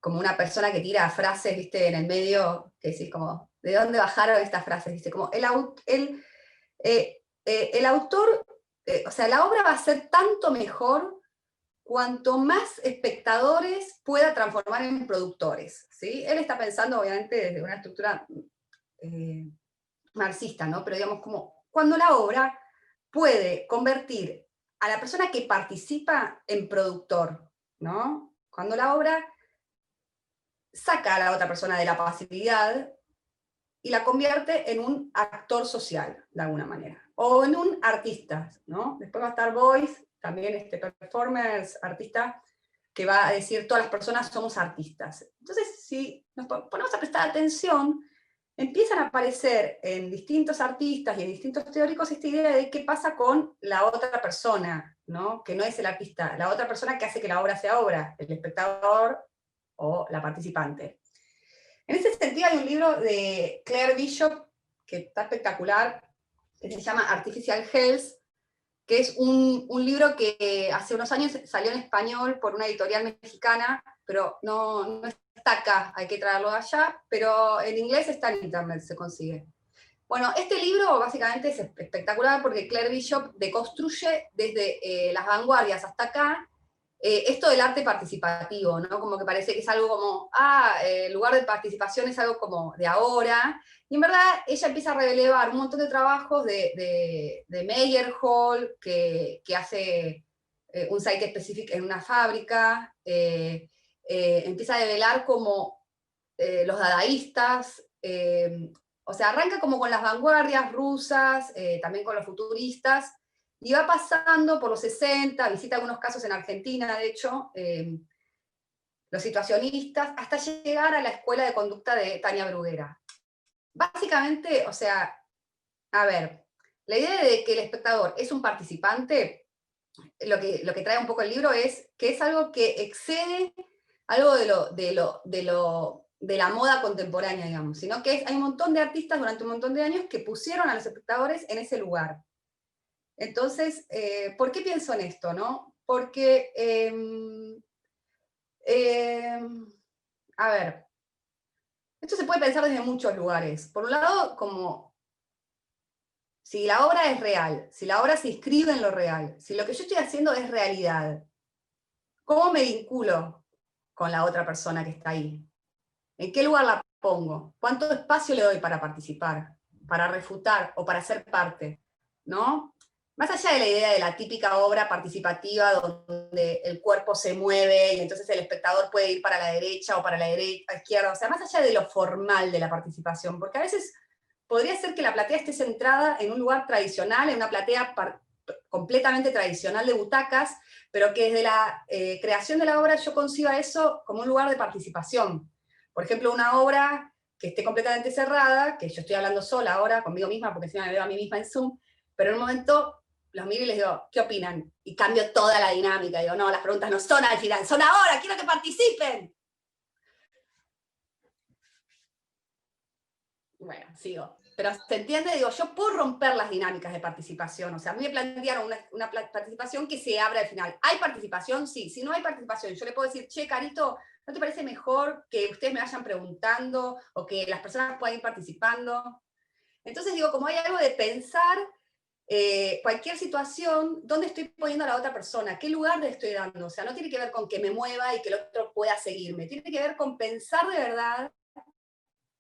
como una persona que tira frases, viste, en el medio, que decís como, ¿de dónde bajaron estas frases? Dice, como, el autor, o sea, la obra va a ser tanto mejor cuanto más espectadores pueda transformar en productores, ¿sí? Él está pensando, obviamente, desde una estructura marxista, ¿no? Pero digamos, como cuando la obra puede convertir a la persona que participa en productor, ¿no? Cuando la obra saca a la otra persona de la pasividad y la convierte en un actor social, de alguna manera, o en un artista, ¿no? Después va a estar Boyce, también este performers, artista, que va a decir todas las personas somos artistas. Entonces, si nos ponemos a prestar atención, empiezan a aparecer en distintos artistas y en distintos teóricos esta idea de qué pasa con la otra persona, ¿no? Que no es el artista, la otra persona que hace que la obra sea obra, el espectador o la participante. En ese sentido hay un libro de Claire Bishop, que está espectacular, que se llama Artificial Health, que es un libro que hace unos años salió en español por una editorial mexicana, pero no está acá, hay que traerlo de allá, pero en inglés está en internet, se consigue. Bueno, este libro básicamente es espectacular porque Claire Bishop deconstruye desde las vanguardias hasta acá esto del arte participativo, ¿no? Como que parece que es algo como, el lugar de participación es algo como de ahora, y en verdad ella empieza a relevar un montón de trabajos de Meyerhold, que hace un site específico en una fábrica, empieza a develar como los dadaístas, o sea, arranca como con las vanguardias rusas, también con los futuristas, y va pasando por los 60, visita algunos casos en Argentina, de hecho, los situacionistas, hasta llegar a la escuela de conducta de Tania Bruguera. Básicamente, o sea, a ver, la idea de que el espectador es un participante, lo que trae un poco el libro es que es algo que excede algo de la moda contemporánea, digamos, sino que hay un montón de artistas durante un montón de años que pusieron a los espectadores en ese lugar. Entonces, ¿por qué pienso en esto, no? Porque, a ver, esto se puede pensar desde muchos lugares. Por un lado, como si la obra es real, si la obra se inscribe en lo real, si lo que yo estoy haciendo es realidad, ¿cómo me vinculo con la otra persona que está ahí? ¿En qué lugar la pongo? ¿Cuánto espacio le doy para participar, para refutar o para ser parte? ¿No? Más allá de la idea de la típica obra participativa donde el cuerpo se mueve y entonces el espectador puede ir para la derecha o para la izquierda, o sea, más allá de lo formal de la participación, porque a veces podría ser que la platea esté centrada en un lugar tradicional, en una platea completamente tradicional de butacas, pero que desde la creación de la obra yo conciba eso como un lugar de participación. Por ejemplo, una obra que esté completamente cerrada, que yo estoy hablando sola ahora conmigo misma, porque encima me veo a mí misma en Zoom, pero en un momento los miro y les digo, ¿qué opinan? Y cambio toda la dinámica, digo, no, las preguntas no son al final, son ahora, quiero que participen. Bueno, sigo. Pero se entiende, digo, yo puedo romper las dinámicas de participación. O sea, a mí me plantearon una participación que se abre al final. ¿Hay participación? Sí. Si no hay participación, yo le puedo decir, che, Carito, ¿no te parece mejor que ustedes me vayan preguntando o que las personas puedan ir participando? Entonces digo, como hay algo de pensar cualquier situación, ¿dónde estoy poniendo a la otra persona? ¿Qué lugar le estoy dando? O sea, no tiene que ver con que me mueva y que el otro pueda seguirme. Tiene que ver con pensar de verdad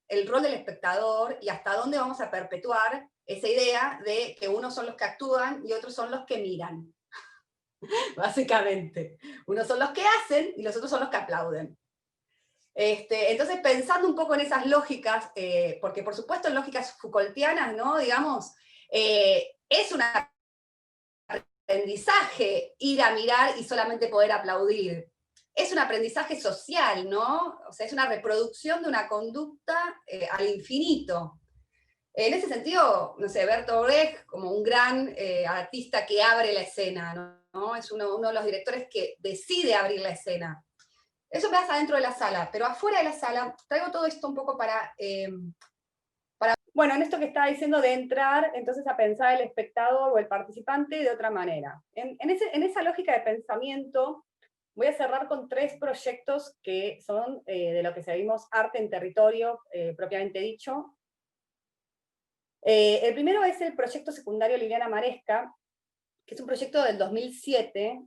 el rol del espectador y hasta dónde vamos a perpetuar esa idea de que unos son los que actúan y otros son los que miran. Básicamente. Unos son los que hacen y los otros son los que aplauden. Entonces, pensando un poco en esas lógicas, porque por supuesto en lógicas Foucaultianas, ¿no? Digamos, es un aprendizaje ir a mirar y solamente poder aplaudir. Es un aprendizaje social, ¿no? O sea, es una reproducción de una conducta al infinito. En ese sentido, no sé, Bertolt Brecht, como un gran artista que abre la escena, ¿no? Es uno de los directores que decide abrir la escena. Eso pasa dentro de la sala, pero afuera de la sala, traigo todo esto un poco para bueno, en esto que estaba diciendo de entrar entonces a pensar el espectador o el participante de otra manera. En esa lógica de pensamiento, voy a cerrar con 3 proyectos que son de lo que seguimos arte en territorio, propiamente dicho. El primero es el proyecto secundario Liliana Maresca, que es un proyecto del 2007.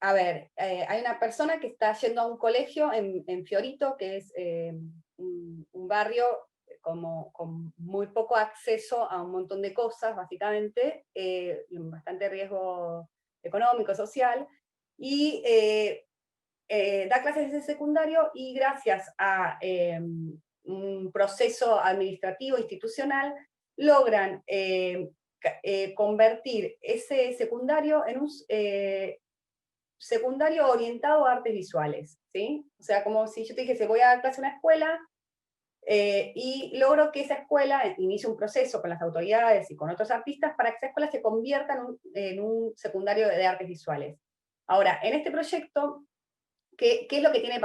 Hay una persona que está yendo a un colegio en Fiorito, que es un barrio con muy poco acceso a un montón de cosas, básicamente, bastante riesgo económico, social, y da clases de secundario y gracias a un proceso administrativo, institucional, logran convertir ese secundario en un secundario orientado a artes visuales, ¿sí? O sea, como si yo te dijese, voy a dar clase a una escuela, y logro que esa escuela inicie un proceso con las autoridades y con otros artistas para que esa escuela se convierta en un secundario de artes visuales. Ahora, en este proyecto, ¿qué es lo que tiene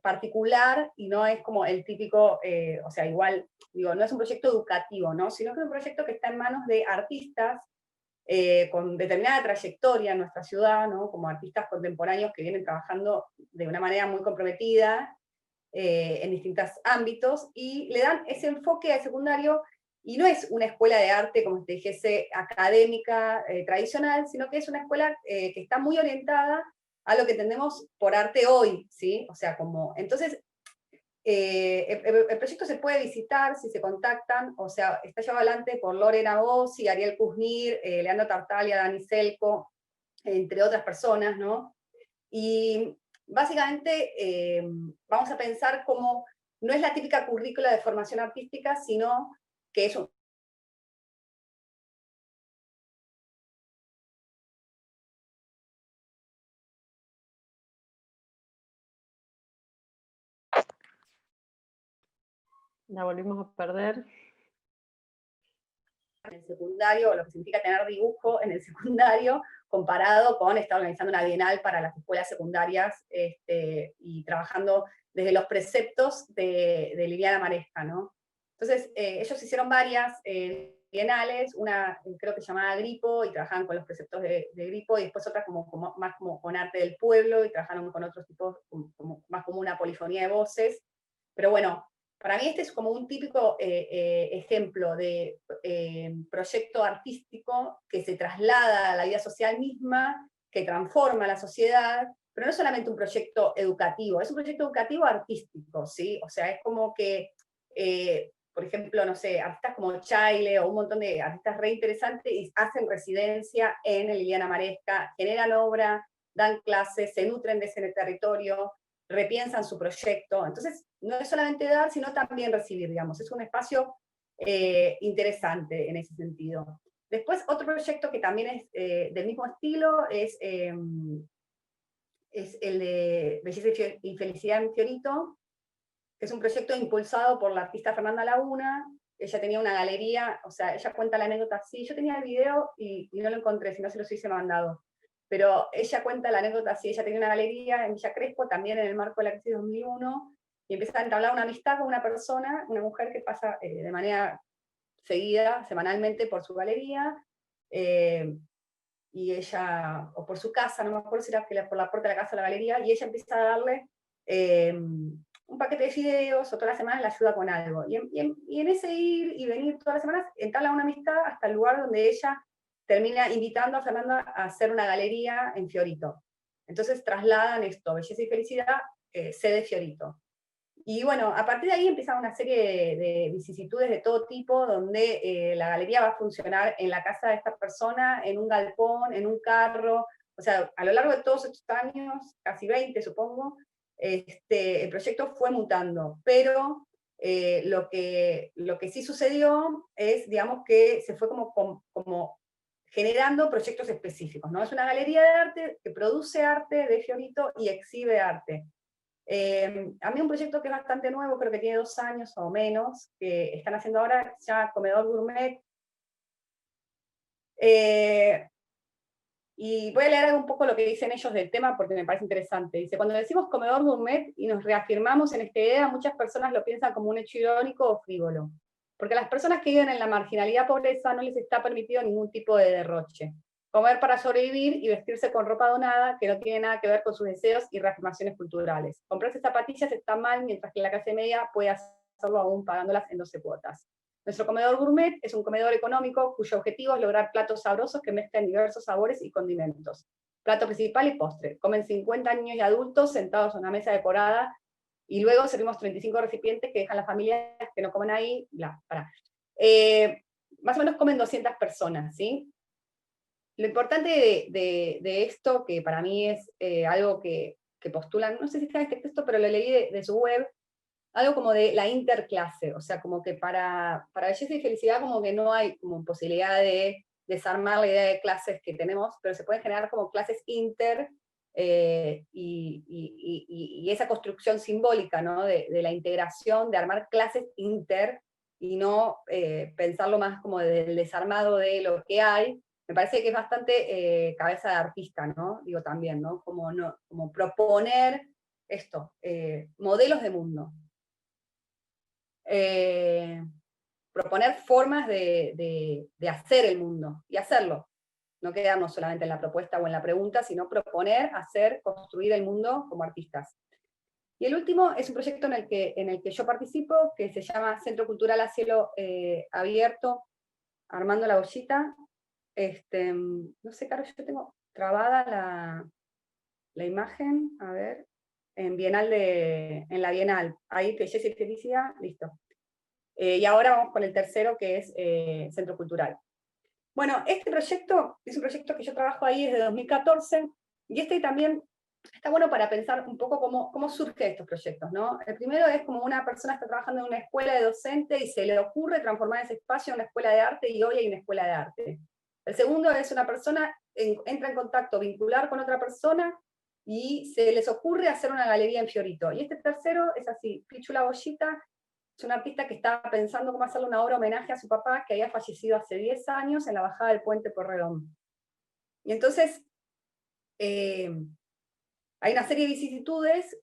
particular y no es como el típico, o sea, igual, digo, no es un proyecto educativo, ¿no? Sino que es un proyecto que está en manos de artistas con determinada trayectoria en nuestra ciudad, ¿no? Como artistas contemporáneos que vienen trabajando de una manera muy comprometida en distintos ámbitos, y le dan ese enfoque al secundario, y no es una escuela de arte, como te dijese, académica, tradicional, sino que es una escuela que está muy orientada a lo que entendemos por arte hoy, ¿sí? O sea, como, entonces, el proyecto se puede visitar si se contactan, o sea, está llevado adelante por Lorena Bossi, Ariel Kuznir, Leandro Tartaglia, Dani Selco, entre otras personas, ¿no? Y básicamente vamos a pensar como no es la típica currícula de formación artística, sino que es un... La volvimos a perder. En el secundario, lo que significa tener dibujo en el secundario, comparado con estar organizando una bienal para las escuelas secundarias y trabajando desde los preceptos de Liliana Maresca, ¿no? Entonces, ellos hicieron varias bienales, una creo que llamada Gripo, y trabajaban con los preceptos de Gripo, y después otras más como con arte del pueblo, y trabajaron con otros tipos, más como una polifonía de voces. Pero bueno, para mí este es como un típico ejemplo de proyecto artístico que se traslada a la vida social misma, que transforma la sociedad, pero no es solamente un proyecto educativo, es un proyecto educativo artístico, ¿sí? O sea, es como que, por ejemplo, no sé, artistas como Chaile o un montón de artistas re interesantes hacen residencia en el Liliana Maresca, generan obra, dan clases, se nutren de ese territorio, repiensan su proyecto. Entonces, no es solamente dar, sino también recibir, digamos. Es un espacio interesante en ese sentido. Después, otro proyecto que también es del mismo estilo es el de Belleza y Felicidad en Fiorito, que es un proyecto impulsado por la artista Fernanda Laguna. Ella tenía una galería, o sea, ella cuenta la anécdota así. Yo tenía el video y no lo encontré, si no se los hubiese mandado. Pero ella cuenta la anécdota así. Ella tenía una galería en Villa Crespo, también en el marco de la crisis 2001, y empieza a entablar una amistad con una persona, una mujer que pasa de manera seguida, semanalmente, por su galería, y ella, o por su casa, no me acuerdo si era por la puerta de la casa o la galería, y ella empieza a darle un paquete de fideos, o todas las semanas la ayuda con algo. Y en ese ir y venir todas las semanas, entabla una amistad hasta el lugar donde ella termina invitando a Fernanda a hacer una galería en Fiorito. Entonces trasladan esto, Belleza y Felicidad, sede Fiorito. Y bueno, a partir de ahí empieza una serie de vicisitudes de todo tipo, donde la galería va a funcionar en la casa de esta persona, en un galpón, en un carro. O sea, a lo largo de todos estos años, casi 20 supongo, el proyecto fue mutando, pero lo que sí sucedió es, digamos, que se fue como generando proyectos específicos, ¿no? Es una galería de arte que produce arte de Fiorito y exhibe arte. A mí un proyecto que es bastante nuevo, creo que tiene 2 años o menos, que están haciendo ahora, se llama Comedor Gourmet. Y voy a leer un poco lo que dicen ellos del tema porque me parece interesante. Dice, cuando decimos comedor gourmet y nos reafirmamos en esta idea, muchas personas lo piensan como un hecho irónico o frívolo. Porque a las personas que viven en la marginalidad pobreza no les está permitido ningún tipo de derroche. Comer para sobrevivir y vestirse con ropa donada que no tiene nada que ver con sus deseos y reafirmaciones culturales. Comprarse zapatillas está mal, mientras que la clase media puede hacerlo aún pagándolas en 12 cuotas. Nuestro comedor gourmet es un comedor económico cuyo objetivo es lograr platos sabrosos que mezclan diversos sabores y condimentos. Plato principal y postre. Comen 50 niños y adultos sentados en una mesa decorada y luego servimos 35 recipientes que dejan las familias que no comen ahí. Más o menos comen 200 personas, ¿sí? Lo importante de esto, que para mí es algo que postulan, no sé si está en este texto, pero lo leí de su web, algo como de la interclase, o sea, como que para Belleza y Felicidad como que no hay como posibilidad de desarmar la idea de clases que tenemos, pero se pueden generar como clases inter, y esa construcción simbólica, ¿no? De la integración, de armar clases inter, y no pensarlo más como del desarmado de lo que hay. Me parece que es bastante cabeza de artista, ¿no? Digo también, ¿no? Como proponer esto, modelos de mundo. Proponer formas de hacer el mundo y hacerlo. No quedarnos solamente en la propuesta o en la pregunta, sino proponer, hacer, construir el mundo como artistas. Y el último es un proyecto en el que yo participo, que se llama Centro Cultural a Cielo Abierto, Armando la Ollita. No sé, Caro, yo tengo trabada la imagen, a ver, en la Bienal. Ahí, Belleza y Felicidad, listo. Y ahora vamos con el tercero, que es Centro Cultural. Bueno, este proyecto es un proyecto que yo trabajo ahí desde 2014, y también está bueno para pensar un poco cómo surgen estos proyectos, ¿no? El primero es como una persona está trabajando en una escuela de docente y se le ocurre transformar ese espacio en una escuela de arte, y hoy hay una escuela de arte. El segundo es una persona entra en contacto, vincular con otra persona, y se les ocurre hacer una galería en Fiorito. Y este tercero es así, Pichu La Bollita es un artista que estaba pensando cómo hacerle una obra homenaje a su papá, que había fallecido hace 10 años en la bajada del puente Porredón. Y entonces hay una serie de vicisitudes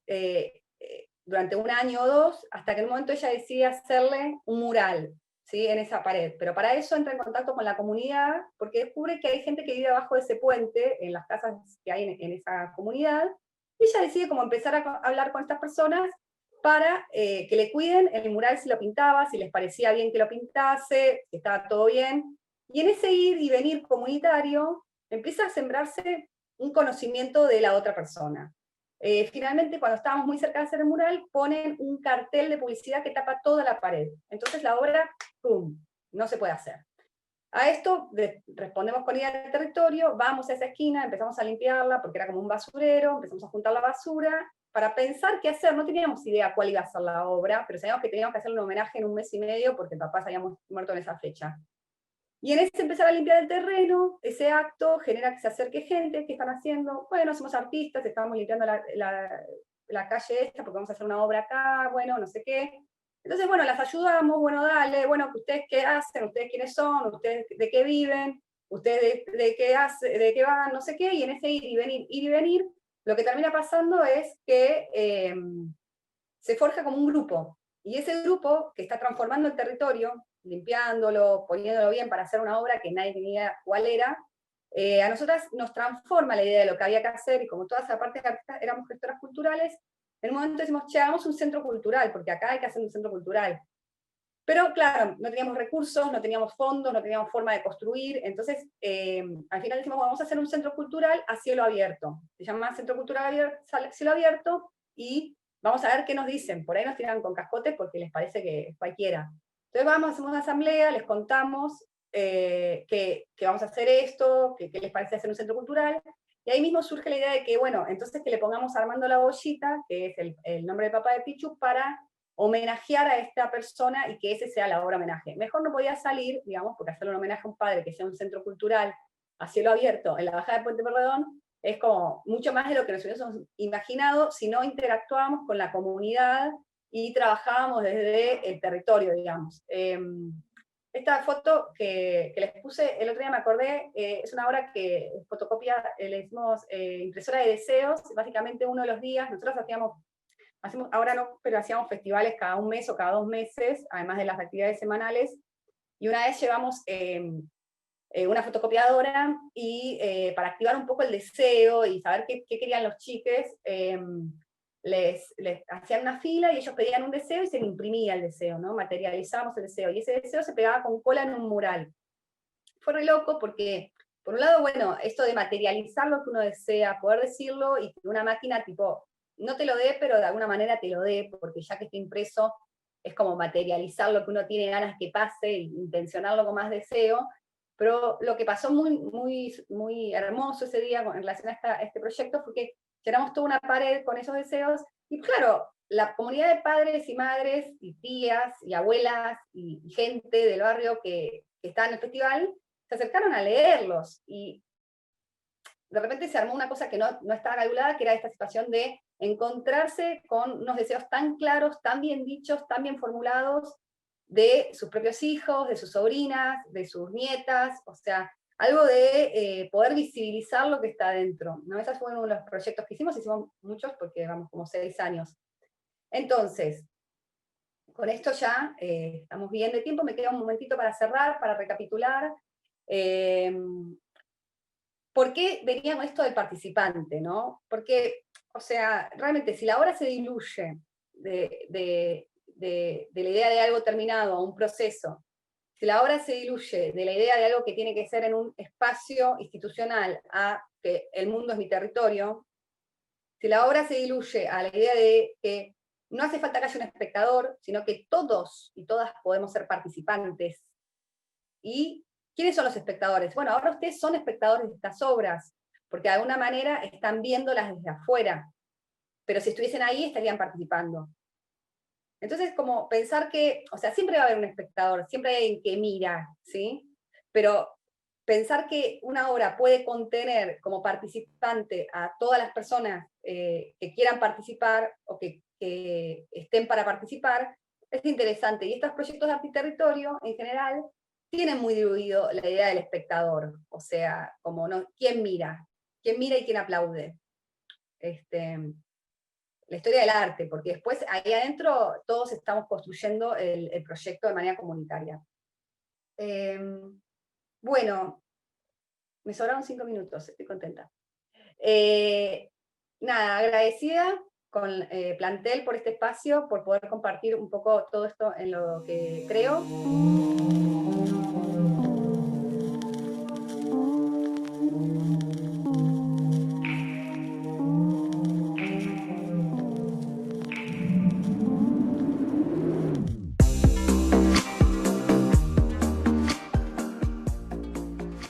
durante 1 año o 2, hasta que en un momento ella decide hacerle un mural, ¿sí? En esa pared. Pero para eso entra en contacto con la comunidad, porque descubre que hay gente que vive abajo de ese puente, en las casas que hay en esa comunidad, y ella decide como empezar a hablar con estas personas para que le cuiden el mural, si lo pintaba, si les parecía bien que lo pintase, si estaba todo bien. Y en ese ir y venir comunitario empieza a sembrarse un conocimiento de la otra persona. Finalmente, cuando estábamos muy cerca de hacer el mural, ponen un cartel de publicidad que tapa toda la pared. Entonces la obra, ¡pum!, no se puede hacer. A esto respondemos con idea del territorio, vamos a esa esquina, empezamos a limpiarla porque era como un basurero, empezamos a juntar la basura, para pensar qué hacer. No teníamos idea cuál iba a ser la obra, pero sabíamos que teníamos que hacerle un homenaje en 1 mes y medio porque el papá se había muerto en esa fecha. Y en ese empezar a limpiar el terreno, ese acto genera que se acerque gente. ¿Qué están haciendo? Bueno, somos artistas, estamos limpiando la calle esta porque vamos a hacer una obra acá, bueno, no sé qué. Entonces, bueno, las ayudamos, bueno, dale, bueno, ¿ustedes qué hacen? ¿Ustedes quiénes son? ¿Ustedes de qué viven? ¿Ustedes de qué hacen? ¿De qué van? No sé qué. Y en ese ir y venir, lo que termina pasando es que se forja como un grupo. Y ese grupo que está transformando el territorio, limpiándolo, poniéndolo bien para hacer una obra que nadie tenía cuál era, a nosotras nos transforma la idea de lo que había que hacer, y como todas aparte éramos gestoras culturales, en un momento decimos, che, hagamos un centro cultural, porque acá hay que hacer un centro cultural. Pero claro, no teníamos recursos, no teníamos fondos, no teníamos forma de construir, entonces al final decimos, bueno, vamos a hacer un centro cultural a cielo abierto. Se llama Centro Cultural Cielo Abierto, y vamos a ver qué nos dicen. Por ahí nos tiran con cascotes porque les parece que es cualquiera. Entonces vamos, hacemos una asamblea, les contamos que vamos a hacer esto, que les parece hacer un centro cultural, y ahí mismo surge la idea de que, bueno, entonces que le pongamos Armando la Bollita, que es el nombre de papá de Pichu, para homenajear a esta persona y que ese sea la obra homenaje. Mejor no podía salir, digamos, porque hacerle un homenaje a un padre que sea un centro cultural a cielo abierto en la bajada de Puente Porredón es como mucho más de lo que nos hubiésemos imaginado si no interactuábamos con la comunidad y trabajábamos desde el territorio, digamos. Esta foto que les puse el otro día me acordé, es una obra que fotocopia, le hicimos impresora de deseos. Básicamente uno de los días, nosotros hacemos, ahora no, pero hacíamos festivales cada un mes o cada 2 meses, además de las actividades semanales, y una vez llevamos una fotocopiadora, y para activar un poco el deseo y saber qué querían los chiques, les hacían una fila y ellos pedían un deseo y se le imprimía el deseo, ¿no? Materializábamos el deseo, y ese deseo se pegaba con cola en un mural. Fue re loco porque, por un lado, bueno, esto de materializar lo que uno desea, poder decirlo y que una máquina tipo no te lo dé, pero de alguna manera te lo dé, porque ya que está impreso es como materializar lo que uno tiene ganas que pase e intencionarlo con más deseo. Pero lo que pasó muy, muy, muy hermoso ese día en relación a este proyecto fue que llenamos toda una pared con esos deseos, y claro, la comunidad de padres y madres y tías y abuelas y gente del barrio que estaba en el festival se acercaron a leerlos, y de repente se armó una cosa que no estaba calculada, que era esta situación de encontrarse con unos deseos tan claros, tan bien dichos, tan bien formulados, de sus propios hijos, de sus sobrinas, de sus nietas, o sea, algo de poder visibilizar lo que está dentro, ¿no? Ese fue uno de los proyectos que hicimos muchos porque vamos como 6 años. Entonces, con esto ya estamos bien de tiempo, me queda un momentito para cerrar, para recapitular. ¿Por qué venía con esto del participante, no? Porque, o sea, realmente si la obra se diluye de la idea de algo terminado a un proceso, si la obra se diluye de la idea de algo que tiene que ser en un espacio institucional a que el mundo es mi territorio, si la obra se diluye a la idea de que no hace falta que haya un espectador, sino que todos y todas podemos ser participantes. ¿Y quiénes son los espectadores? Bueno, ahora ustedes son espectadores de estas obras, porque de alguna manera están viéndolas desde afuera, pero si estuviesen ahí estarían participando. Entonces, como pensar que, o sea, siempre va a haber un espectador, siempre hay alguien que mira, ¿sí? Pero pensar que una obra puede contener como participante a todas las personas que quieran participar o que estén para participar, es interesante. Y estos proyectos de antiterritorio, en general, tienen muy diluido la idea del espectador. O sea, como no, ¿quién mira? ¿Quién mira y quién aplaude? La historia del arte, porque después ahí adentro todos estamos construyendo el proyecto de manera comunitaria. Bueno, me sobraron 5 minutos, estoy contenta. Nada, agradecida con Plantel por este espacio, por poder compartir un poco todo esto en lo que creo.